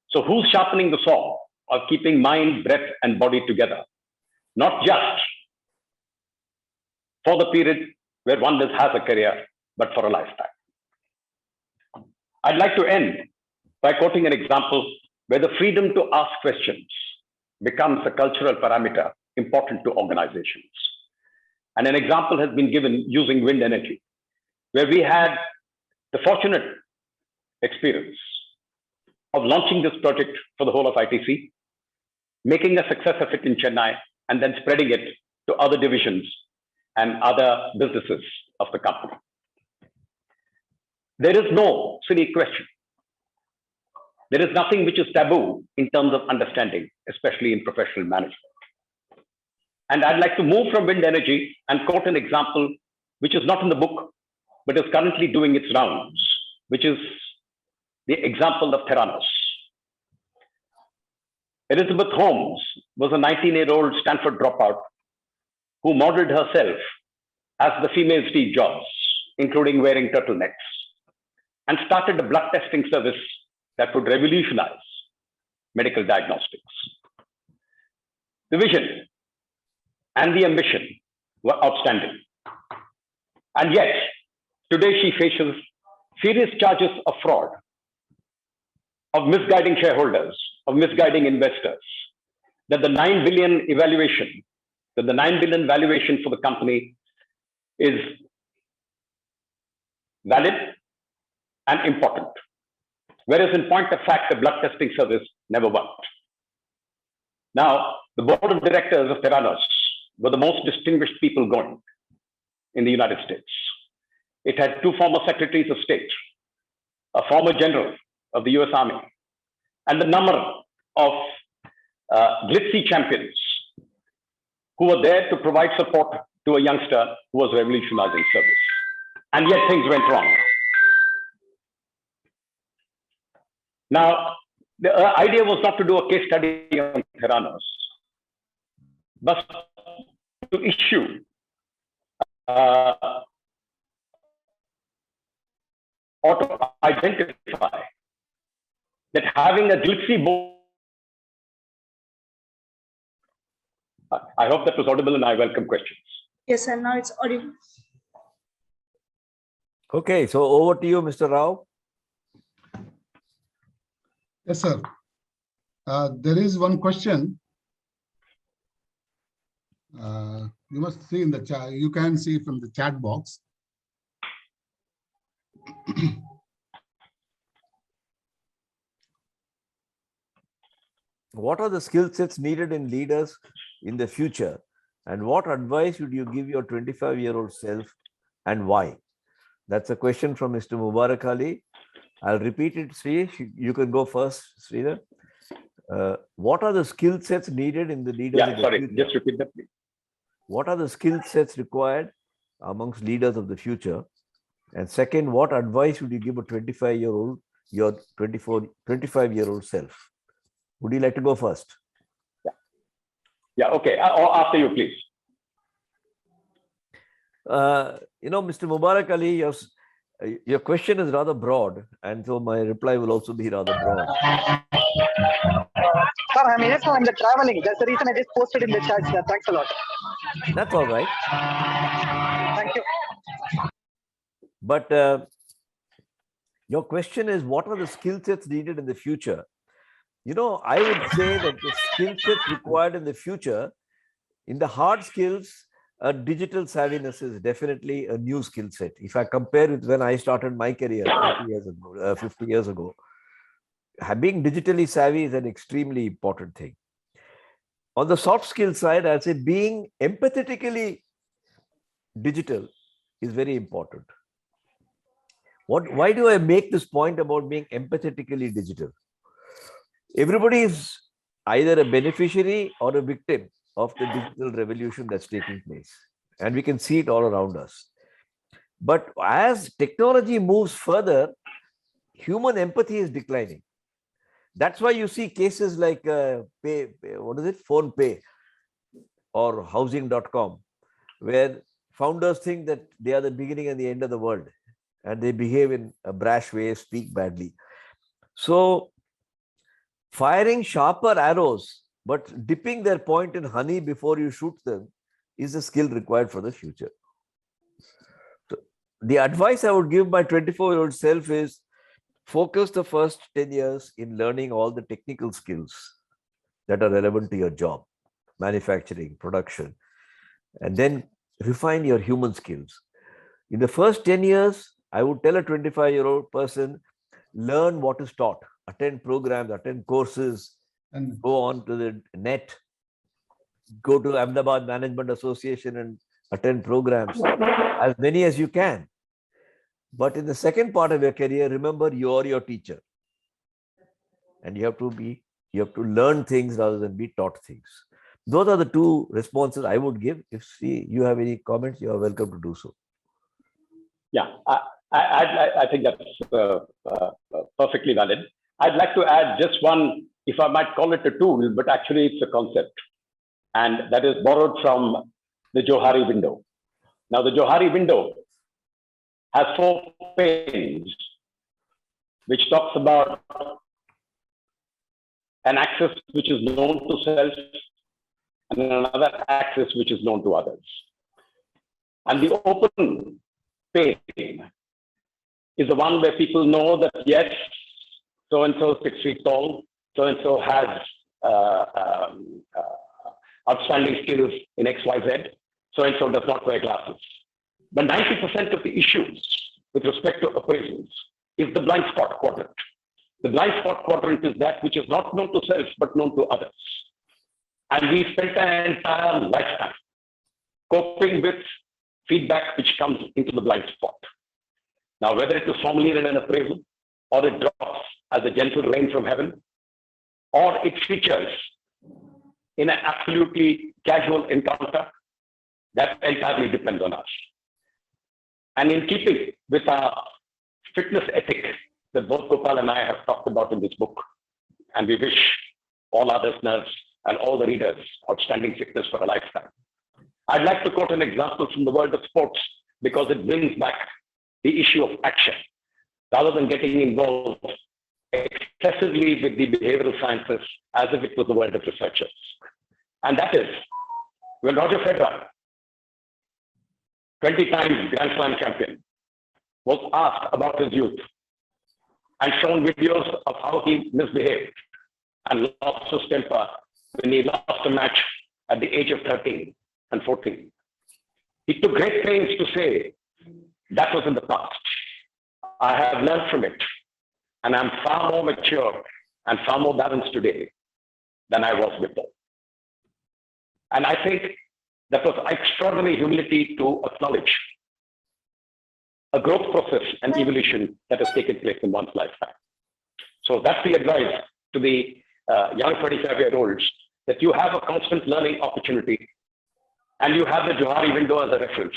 So who's sharpening the saw? Or keeping mind, breath, and body together, not just for the period where one has a career, but for a lifetime. I'd like to end by quoting an example where the freedom to ask questions becomes a cultural parameter important to organizations. And an example has been given using wind energy, where we had the fortunate experience of launching this project for the whole of ITC, making a success of it in Chennai, and then spreading it to other divisions and other businesses of the company. There is no silly question. There is nothing which is taboo in terms of understanding, especially in professional management. And I'd like to move from wind energy and quote an example which is not in the book, but is currently doing its rounds, which is the example of Theranos. Elizabeth Holmes was a 19-year-old Stanford dropout who modeled herself as the female Steve Jobs, including wearing turtlenecks, and started a blood testing service that would revolutionize medical diagnostics. The vision and the ambition were outstanding. And yet, today she faces serious charges of fraud, of misguiding shareholders, of misguiding investors, that the 9 billion valuation for the company is valid and important. Whereas in point of fact, the blood testing service never worked. Now, the board of directors of Theranos were the most distinguished people going in the United States. It had 2 former secretaries of state, a former general of the US Army, and a number of glitzy champions who were there to provide support to a youngster who was revolutionizing service. And yet things went wrong. Now, the idea was not to do a case study on Theranos, but to issue or to identify that having a glitzy board. I hope that was audible, and I welcome questions. Yes, sir. Now it's audible. Okay, so over to you, Mr. Rao. Yes, sir. There is one question. You must see in the chat. You can see from the chat box. What are the skill sets needed in leaders in the future? And what advice would you give your 25-year-old self and why? That's a question from Mr. Mubarak Ali. I'll repeat it, Sri. You can go first, Sridhar. What are the skill sets needed in the leaders of the future? Just repeat that, please. What are the skill sets required amongst leaders of the future? And second, what advice would you give a 25-year-old, your 25-year-old self? Would you like to go first? Yeah, okay. Or after you, please. Mr. Mubarak Ali, your question is rather broad, and so my reply will also be rather broad. Sir, I'm here, so I'm traveling. That's the reason I just posted in the chat, sir. Thanks a lot. That's all right. Thank you. But your question is, what are the skill sets needed in the future? I would say that the skill sets required in the future, in the hard skills, digital savviness is definitely a new skill set. If I compare with when I started my career 50 years ago, being digitally savvy is an extremely important thing. On the soft skill side, I'd say being empathetically digital is very important. Why do I make this point about being empathetically digital? Everybody is either a beneficiary or a victim of the digital revolution that's taking place. And we can see it all around us. But as technology moves further, human empathy is declining. That's why you see cases like Phone Pay or housing.com, where founders think that they are the beginning and the end of the world, and they behave in a brash way, speak badly. So firing sharper arrows, but dipping their point in honey before you shoot them is a skill required for the future. So the advice I would give my 24-year-old self is focus the first 10 years in learning all the technical skills that are relevant to your job, manufacturing, production, and then refine your human skills. In the first 10 years, I would tell a 25-year-old person, learn what is taught, attend programs, attend courses, and go on to the net, go to Ahmedabad Management Association and attend programs, as many as you can. But in the second part of your career, remember you are your teacher. And you have to learn things rather than be taught things. Those are the two responses I would give. If you have any comments, you are welcome to do so. Yeah, I think that's perfectly valid. I'd like to add just one, if I might call it a tool, but actually it's a concept. And that is borrowed from the Johari window. Now, the Johari window has 4 panes, which talks about an axis which is known to self and another axis which is known to others. And the open pane is the one where people know that, yes, so-and-so is 6 feet tall, so-and-so has outstanding skills in XYZ, so-and-so does not wear glasses. But 90% of the issues with respect to appraisals is the blind spot quadrant. The blind spot quadrant is that which is not known to self, but known to others. And we spent an entire lifetime coping with feedback which comes into the blind spot. Now, whether it is formally in an appraisal, or it drops as a gentle rain from heaven, or it features in an absolutely casual encounter, that entirely depends on us. And in keeping with our fitness ethic that both Gopal and I have talked about in this book, and we wish all our listeners and all the readers outstanding fitness for a lifetime, I'd like to quote an example from the world of sports because it brings back the issue of action rather than getting involved excessively with the behavioral sciences as if it was the world of researchers. And that is when Roger Federer, 20 times Grand Slam champion, was asked about his youth and shown videos of how he misbehaved and lost his temper when he lost a match at the age of 13 and 14. He took great pains to say, that was in the past. I have learned from it, and I'm far more mature and far more balanced today than I was before. And I think that was extraordinary humility to acknowledge a growth process and evolution that has taken place in one's lifetime. So that's the advice to the young 25-year-olds, that you have a constant learning opportunity and you have the Johari window as a reference,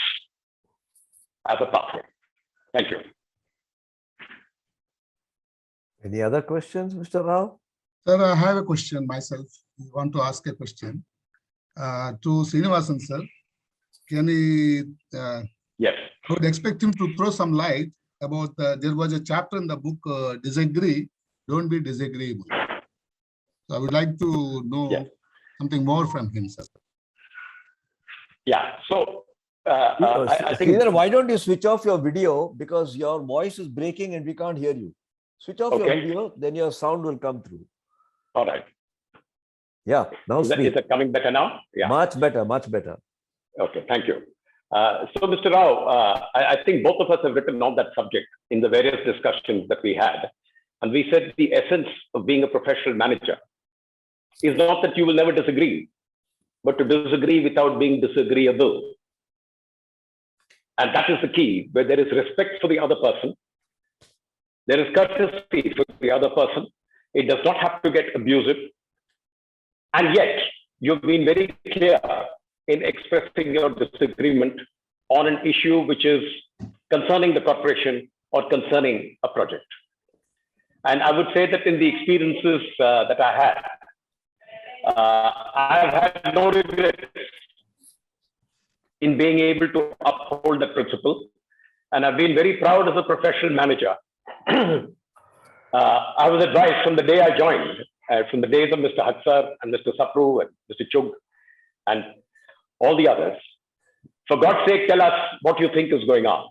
as a pathway. Thank you. Any other questions, Mr. Rao? Sir, I have a question myself. I want to ask a question to Srinivasan, sir. Can he, Yes. I would expect him to throw some light about, there was a chapter in the book, disagree, don't be disagreeable. So I would like to know something more from him, sir. Yeah, so I think... Sridhar, why don't you switch off your video, because your voice is breaking and we can't hear you. Switch off your video, then your sound will come through. All right. Yeah, now is it coming better now? Yeah. Much better, much better. Okay, thank you. So, Mr. Rao, I think both of us have written on that subject in the various discussions that we had. And we said the essence of being a professional manager is not that you will never disagree, but to disagree without being disagreeable. And that is the key, where there is respect for the other person. There is courtesy for the other person. It does not have to get abusive. And yet, you've been very clear in expressing your disagreement on an issue which is concerning the corporation or concerning a project. And I would say that in the experiences that I had, I've had no regrets in being able to uphold that principle. And I've been very proud as a professional manager. I was advised from the day I joined, from the days of Mr. Haksar and Mr. Sapru and Mr. Chug and all the others, for God's sake, tell us what you think is going on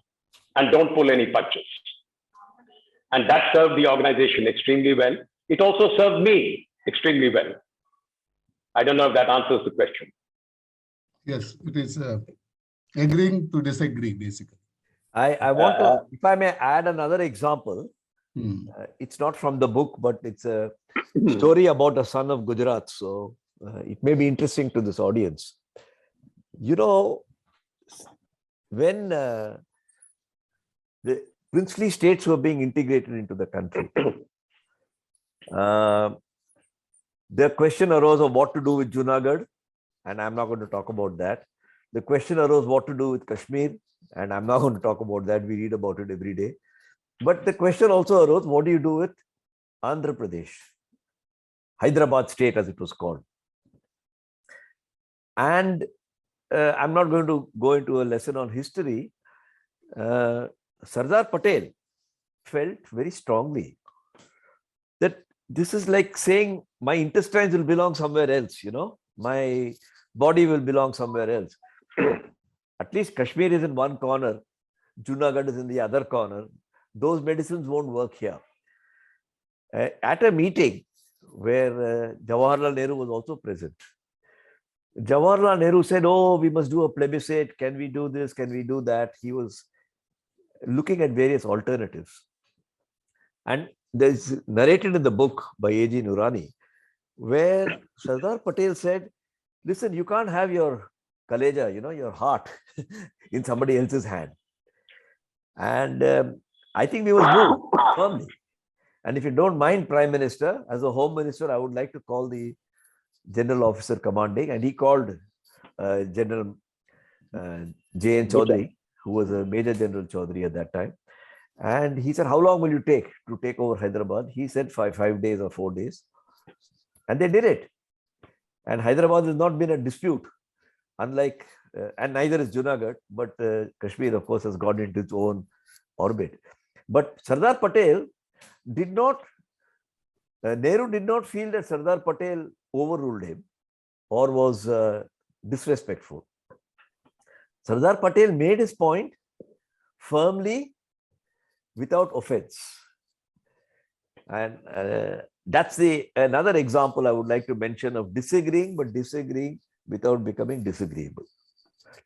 and don't pull any punches. And that served the organization extremely well. It also served me extremely well. I don't know if that answers the question. Yes, it is agreeing to disagree, basically. I want to, if I may add another example, it's not from the book, but it's a story about a son of Gujarat. So it may be interesting to this audience. You know, when the princely states were being integrated into the country, the question arose of what to do with Junagadh, and I'm not going to talk about that. The question arose what to do with Kashmir, and I'm not going to talk about that. We read about it every day. But the question also arose, what do you do with Andhra Pradesh, Hyderabad state as it was called? And I'm not going to go into a lesson on history. Sardar Patel felt very strongly that this is like saying my intestines will belong somewhere else, my body will belong somewhere else. At least Kashmir is in one corner, Junagadh is in the other corner. Those medicines won't work here. At a meeting where Jawaharlal Nehru was also present, Jawaharlal Nehru said, "Oh, we must do a plebiscite. Can we do this? Can we do that?" He was looking at various alternatives. And there's narrated in the book by A.G. Nurani, where Sardar Patel said, "Listen, you can't have your kaleja, your heart in somebody else's hand." And I think we must move firmly. And if you don't mind, Prime Minister, as a Home Minister, I would like to call the General Officer Commanding, and he called General J.N. Chaudhary, who was a Major General Chaudhary at that time. And he said, "How long will you take to take over Hyderabad?" He said 5 days or 4 days. And they did it. And Hyderabad has not been a dispute, unlike, and neither is Junagadh, but Kashmir, of course, has gone into its own orbit. But Sardar Patel did not, Nehru did not feel that Sardar Patel overruled him or was disrespectful. Sardar Patel made his point firmly, without offense. And that's another example I would like to mention of disagreeing, but disagreeing without becoming disagreeable.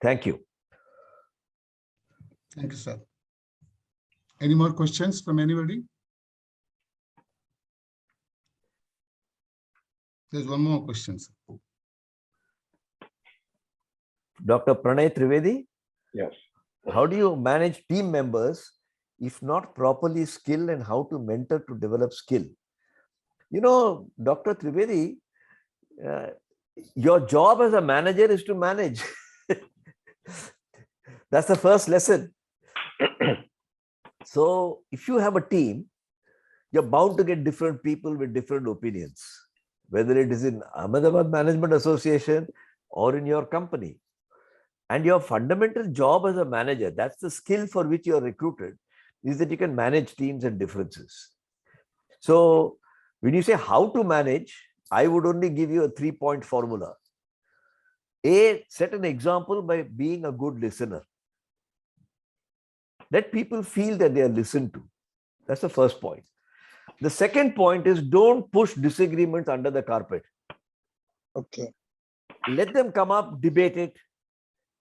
Thank you. Thank you, sir. Any more questions from anybody? There's one more question, sir. Dr. Pranay Trivedi? Yes. How do you manage team members if not properly skilled, and how to mentor to develop skill? Dr. Trivedi, your job as a manager is to manage. That's the first lesson. So if you have a team, you're bound to get different people with different opinions, whether it is in Ahmedabad Management Association or in your company. And your fundamental job as a manager, that's the skill for which you are recruited, is that you can manage teams and differences. So when you say how to manage, I would only give you a 3-point formula. A, set an example by being a good listener. Let people feel that they are listened to. That's the first point. The second point is, don't push disagreements under the carpet. Okay. Let them come up, debate it,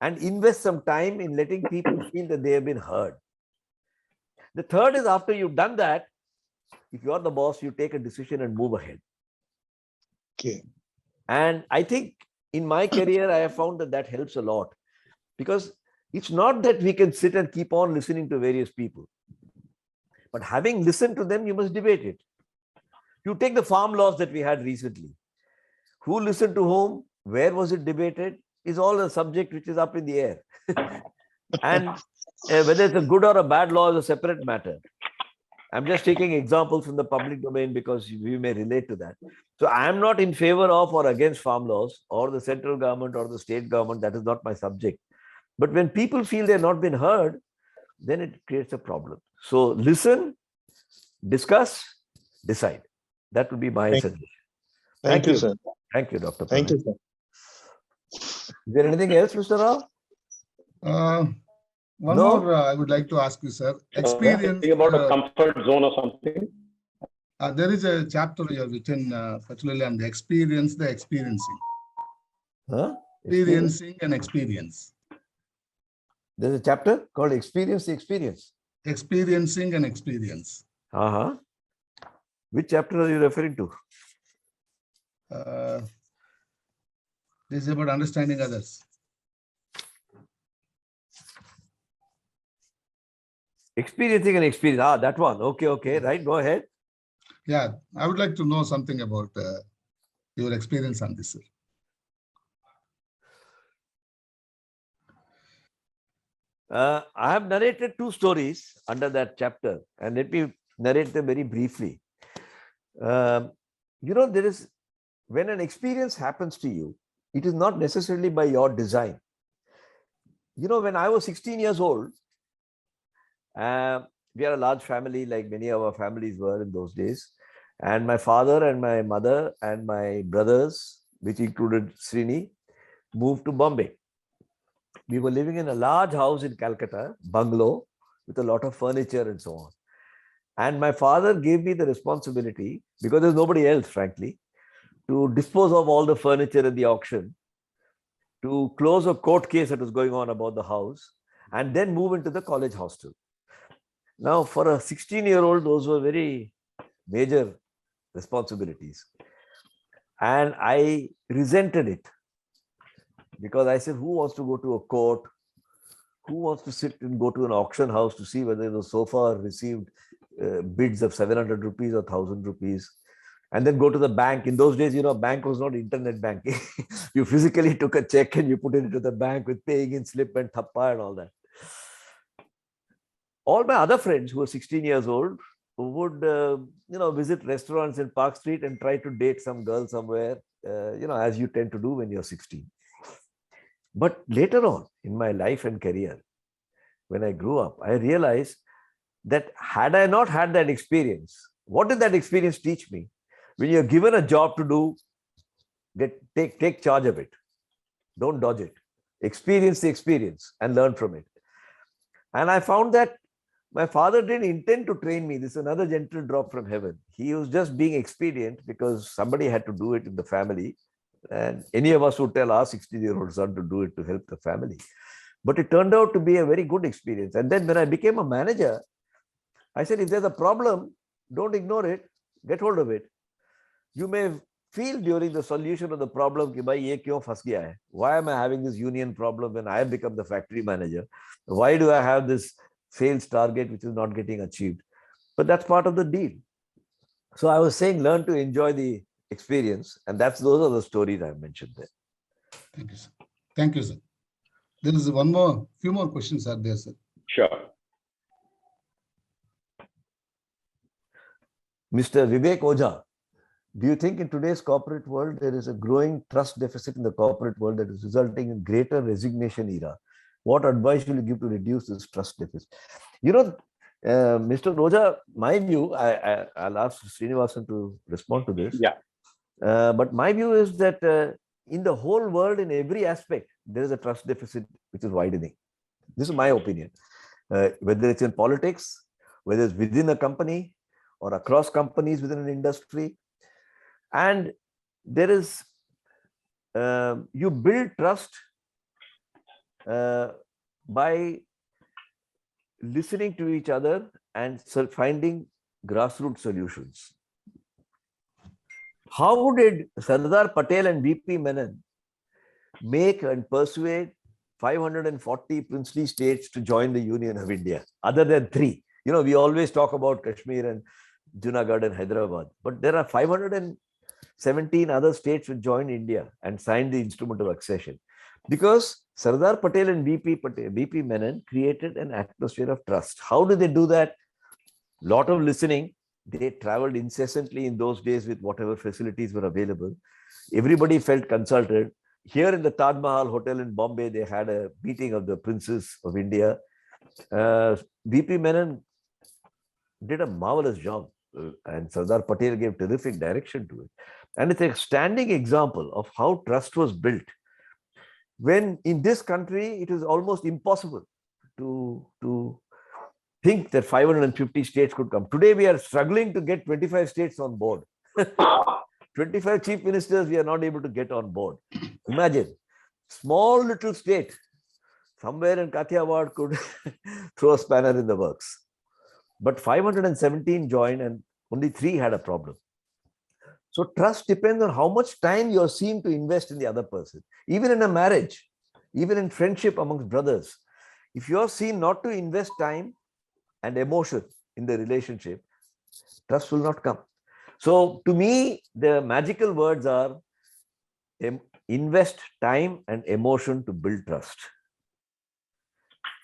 and invest some time in letting people feel that they have been heard. The third is, after you've done that, if you are the boss, you take a decision and move ahead. Okay. And I think in my career, I have found that helps a lot, because it's not that we can sit and keep on listening to various people, but having listened to them, you must debate it. You take the farm laws that we had recently. Who listened to whom? Where was it debated? Is all a subject which is up in the air. And whether it's a good or a bad law is a separate matter. I'm just taking examples from the public domain because we may relate to that. So I am not in favor of or against farm laws or the central government or the state government. That is not my subject. But when people feel they're not been heard, then it creates a problem. So listen, discuss, decide. That would be my suggestion. Thank you, sir. Thank you, Dr. Thank Pranay. you, sir. Is there anything else, Mr. Rao? One No? more I would like to ask you, sir. Experience. Think about a comfort zone or something. There is a chapter you have written particularly on the experiencing. Huh? Experiencing and experience. There's a chapter called Experience the Experience. Experiencing and experience. Uh-huh. Which chapter are you referring to? This is about understanding others. Experiencing and experience. Ah, that one. Okay. Right. Go ahead. Yeah, I would like to know something about your experience on this, sir. I have narrated 2 stories under that chapter, and let me narrate them very briefly. There is, when an experience happens to you, it is not necessarily by your design. when I was 16 years old, we are a large family, like many of our families were in those days. And my father and my mother and my brothers, which included Srini, moved to Bombay. We were living in a large house in Calcutta, bungalow, with a lot of furniture and so on. And my father gave me the responsibility, because there's nobody else, frankly, to dispose of all the furniture in the auction, to close a court case that was going on about the house, and then move into the college hostel. Now, for a 16-year-old, those were very major responsibilities. And I resented it, because I said, who wants to go to a court? Who wants to sit and go to an auction house to see whether the sofa received bids of 700 rupees or 1,000 rupees? And then go to the bank. In those days, bank was not internet banking. You physically took a check and you put it into the bank with paying in slip and thappa and all that. All my other friends who were 16 years old would, visit restaurants in Park Street and try to date some girl somewhere, as you tend to do when you're 16. But later on in my life and career, when I grew up, I realized that had I not had that experience, what did that experience teach me? When you're given a job to do, take charge of it. Don't dodge it. Experience the experience and learn from it. And I found that my father didn't intend to train me. This is another gentle drop from heaven. He was just being expedient because somebody had to do it in the family. And any of us would tell our 16-year-old son to do it to help the family. But it turned out to be a very good experience. And then when I became a manager, I said, if there's a problem, don't ignore it, get hold of it. You may feel during the solution of the problem, why am I having this union problem when I have become the factory manager? Why do I have this sales target which is not getting achieved? But that's part of the deal. So I was saying, learn to enjoy the experience. And those are the stories I've mentioned there. Thank you, sir. Thank you, sir. There is few more questions are there, sir. Sure. Mr. Vivek Oja, do you think in today's corporate world, there is a growing trust deficit in the corporate world that is resulting in greater resignation era? What advice will you give to reduce this trust deficit? Mr. Oja, my view, I'll ask Srinivasan to respond to this. Yeah. But my view is that in the whole world, in every aspect, there is a trust deficit which is widening. This is my opinion. Whether it's in politics, whether it's within a company or across companies within an industry. And there is, you build trust by listening to each other and finding grassroots solutions. How did Sardar Patel and BP Menon make and persuade 540 princely states to join the Union of India, other than 3? We always talk about Kashmir and Junagadh and Hyderabad, but there are 517 other states which joined India and signed the instrument of accession, because Sardar Patel and BP Menon created an atmosphere of trust. How did they do that? Lot of listening. They traveled incessantly in those days with whatever facilities were available. Everybody felt consulted. Here in the Taj Mahal Hotel in Bombay, they had a meeting of the princes of India. BP Menon did a marvelous job, and Sardar Patel gave terrific direction to it. And it's a standing example of how trust was built. When in this country, it is almost impossible to think that 550 states could come. Today, we are struggling to get 25 states on board. 25 chief ministers, we are not able to get on board. Imagine, small little state, somewhere in Kathiawad could throw a spanner in the works. But 517 joined and only 3 had a problem. So trust depends on how much time you're seen to invest in the other person. Even in a marriage, even in friendship amongst brothers, if you're seen not to invest time and emotion in the relationship, trust will not come. So to me, the magical words are invest time and emotion to build trust.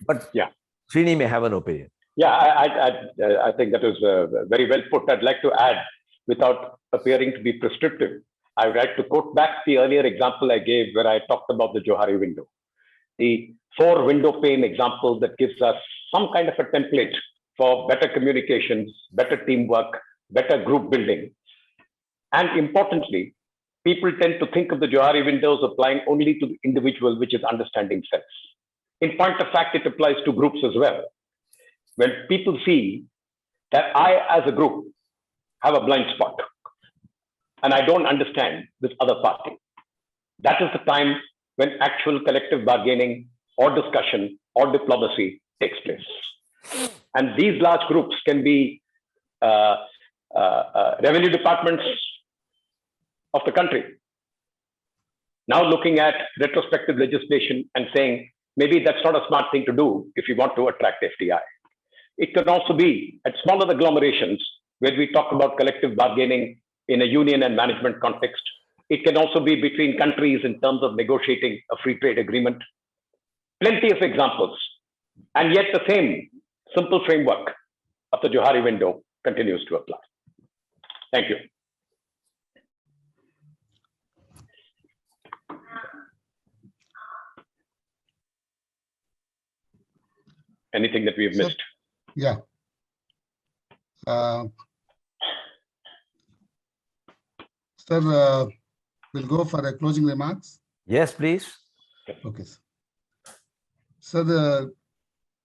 But yeah, Srini may have an opinion. Yeah, I think that was very well put. I'd like to add, without appearing to be prescriptive, I would like to quote back the earlier example I gave where I talked about the Johari window. The 4 window pane example that gives us some kind of a template for better communications, better teamwork, better group building. And importantly, people tend to think of the Johari windows applying only to the individual, which is understanding self. In point of fact, it applies to groups as well. When people see that I, as a group, have a blind spot and I don't understand this other party, that is the time when actual collective bargaining or discussion or diplomacy takes place. And these large groups can be revenue departments of the country. Now looking at retrospective legislation and saying, maybe that's not a smart thing to do if you want to attract FDI. It can also be at smaller agglomerations where we talk about collective bargaining in a union and management context. It can also be between countries in terms of negotiating a free trade agreement. Plenty of examples. And yet the same simple framework of the Johari window continues to apply. Thank you. Anything that we have missed? Yeah. Sir, we'll go for a closing remarks. Yes, please. Okay. So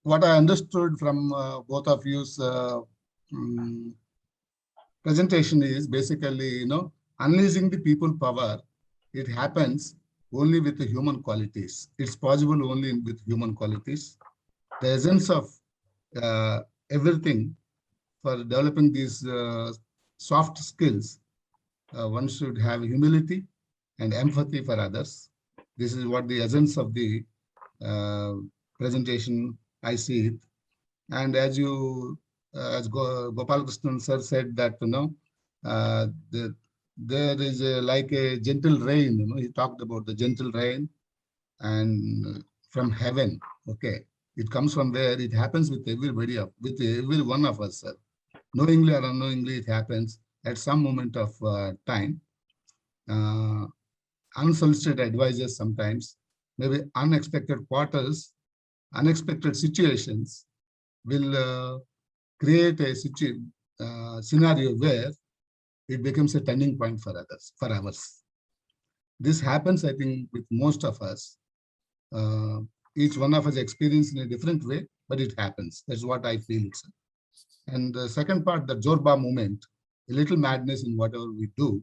what I understood from both of you's presentation is basically, unleashing the people power. It happens only with the human qualities. It's possible only with human qualities. The essence of everything for developing these soft skills, one should have humility and empathy for others. This is what the essence of the presentation, I see it. And as Gopalakrishnan sir said that, there is like a gentle rain, he talked about the gentle rain and from heaven, okay. It comes from where it happens with everybody, with every one of us, sir. Knowingly or unknowingly, it happens at some moment of time. Unsolicited advices sometimes, maybe unexpected quarters, unexpected situations will create a scenario where it becomes a turning point for others, for ours. This happens, I think, with most of us. Each one of us experience in a different way, but it happens. That's what I feel. Sir. And the second part, the Jorba moment, a little madness in whatever we do,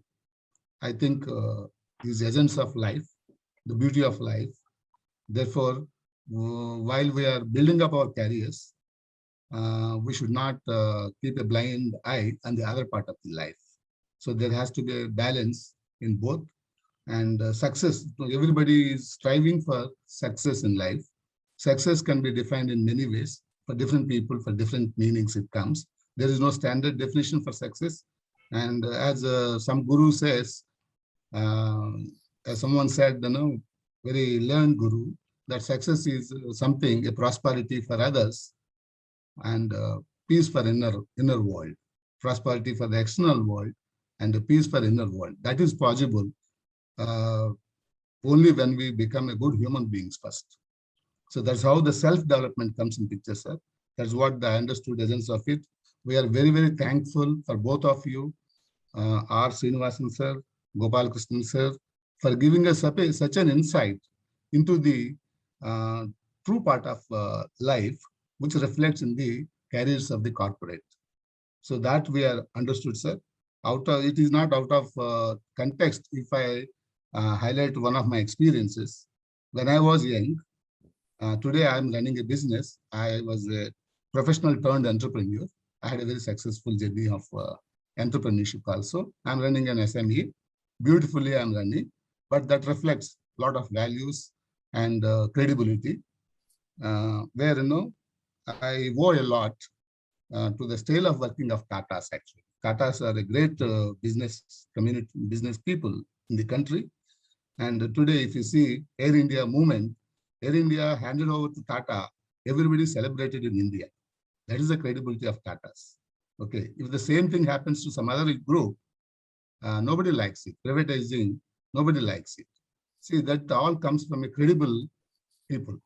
I think is the essence of life, the beauty of life. Therefore, while we are building up our careers, we should not keep a blind eye on the other part of the life. So there has to be a balance in both. And success, everybody is striving for success in life. Success can be defined in many ways. For different people, for different meanings it comes. There is no standard definition for success. And as some guru says, as someone said, very learned guru, that success is something, a prosperity for others and peace for inner world. Prosperity for the external world and the peace for inner world. That is possible only when we become a good human beings first. So that's how the self-development comes in picture, sir. That's what I understood essence of it. We are very, very thankful for both of you, R. Srinivasan sir, Gopalakrishnan sir, for giving us such an insight into the true part of life, which reflects in the careers of the corporate. So that we are understood, sir. It is not out of context if I highlight one of my experiences. When I was young, today I'm running a business. I was a professional turned entrepreneur. I had a very successful journey of entrepreneurship also. I'm running an SME. Beautifully I'm running, but that reflects a lot of values and credibility, where, I owe a lot to the style of working of Tatas actually. Tatas are a great business community, business people in the country. And today, if you see Air India movement, Air India handed over to Tata, everybody celebrated in India. That is the credibility of Tatas. Okay, if the same thing happens to some other group, nobody likes it. Privatizing, nobody likes it. See, that all comes from a credible people.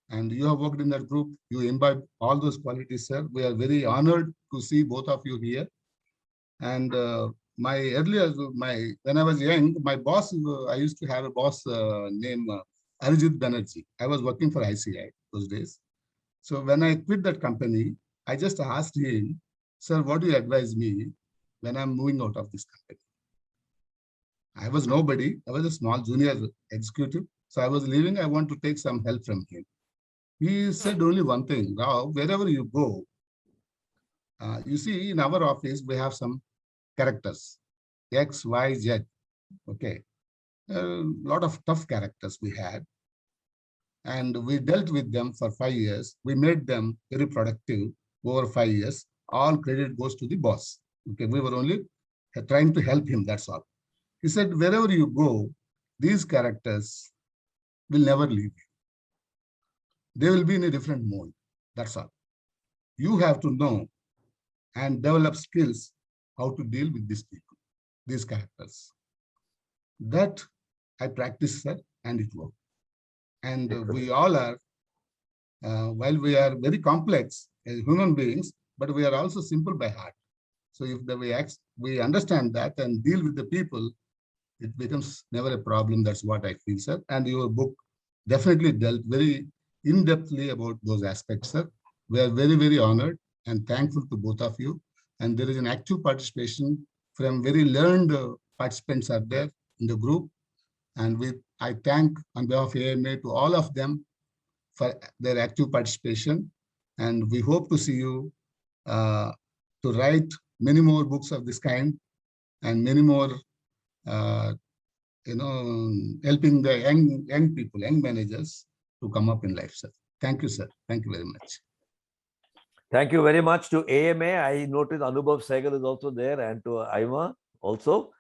and you have worked in that group. You imbibe all those qualities, sir. We are very honored to see both of you here. And when I was young, my boss, I used to have a boss named Arijit Banerjee. I was working for ICI those days. So when I quit that company, I just asked him, sir, what do you advise me when I'm moving out of this company? I was nobody. I was a small junior executive. So I was leaving. I want to take some help from him. He said only one thing, Rao, wherever you go, you see, in our office, we have some characters, X, Y, Z. Okay. A lot of tough characters we had. And we dealt with them for 5 years. We made them very productive over 5 years. All credit goes to the boss. Okay. We were only trying to help him. That's all. He said, wherever you go, these characters will never leave you. They will be in a different mode. That's all. You have to know and develop skills how to deal with these people, these characters. That I practiced, sir, and it worked. And we all are, while we are very complex as human beings, but we are also simple by heart. So if we understand that and deal with the people, it becomes never a problem. That's what I feel, sir. And your book definitely dealt very in-depthly about those aspects, sir. We are very, very honored and thankful to both of you. And there is an active participation from very learned participants are there in the group. And I thank on behalf of AMA to all of them for their active participation. And we hope to see you to write many more books of this kind and many more, helping the young people, young managers to come up in life, sir. Thank you, sir. Thank you very much. Thank you very much to AMA. I noticed Anubhav Sehgal is also there, and to Aima also,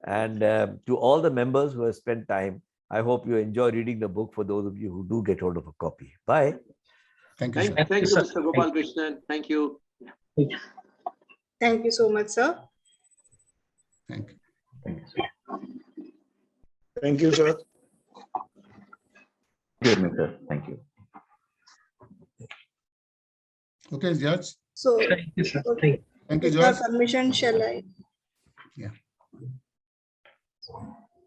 and to all the members who have spent time. I hope you enjoy reading the book for those of you who do get hold of a copy. Bye. Thank you, sir. Thank you, Mr. Gopalakrishnan. Thank you. Thank you so much, sir. Thank you. Thank you, sir. Thank you. Okay, Judge. So, Thank you, sir. okay. Thank you, With your Judge. permission, shall I? Yeah.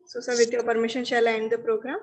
So, sir, with your permission, shall I end the program?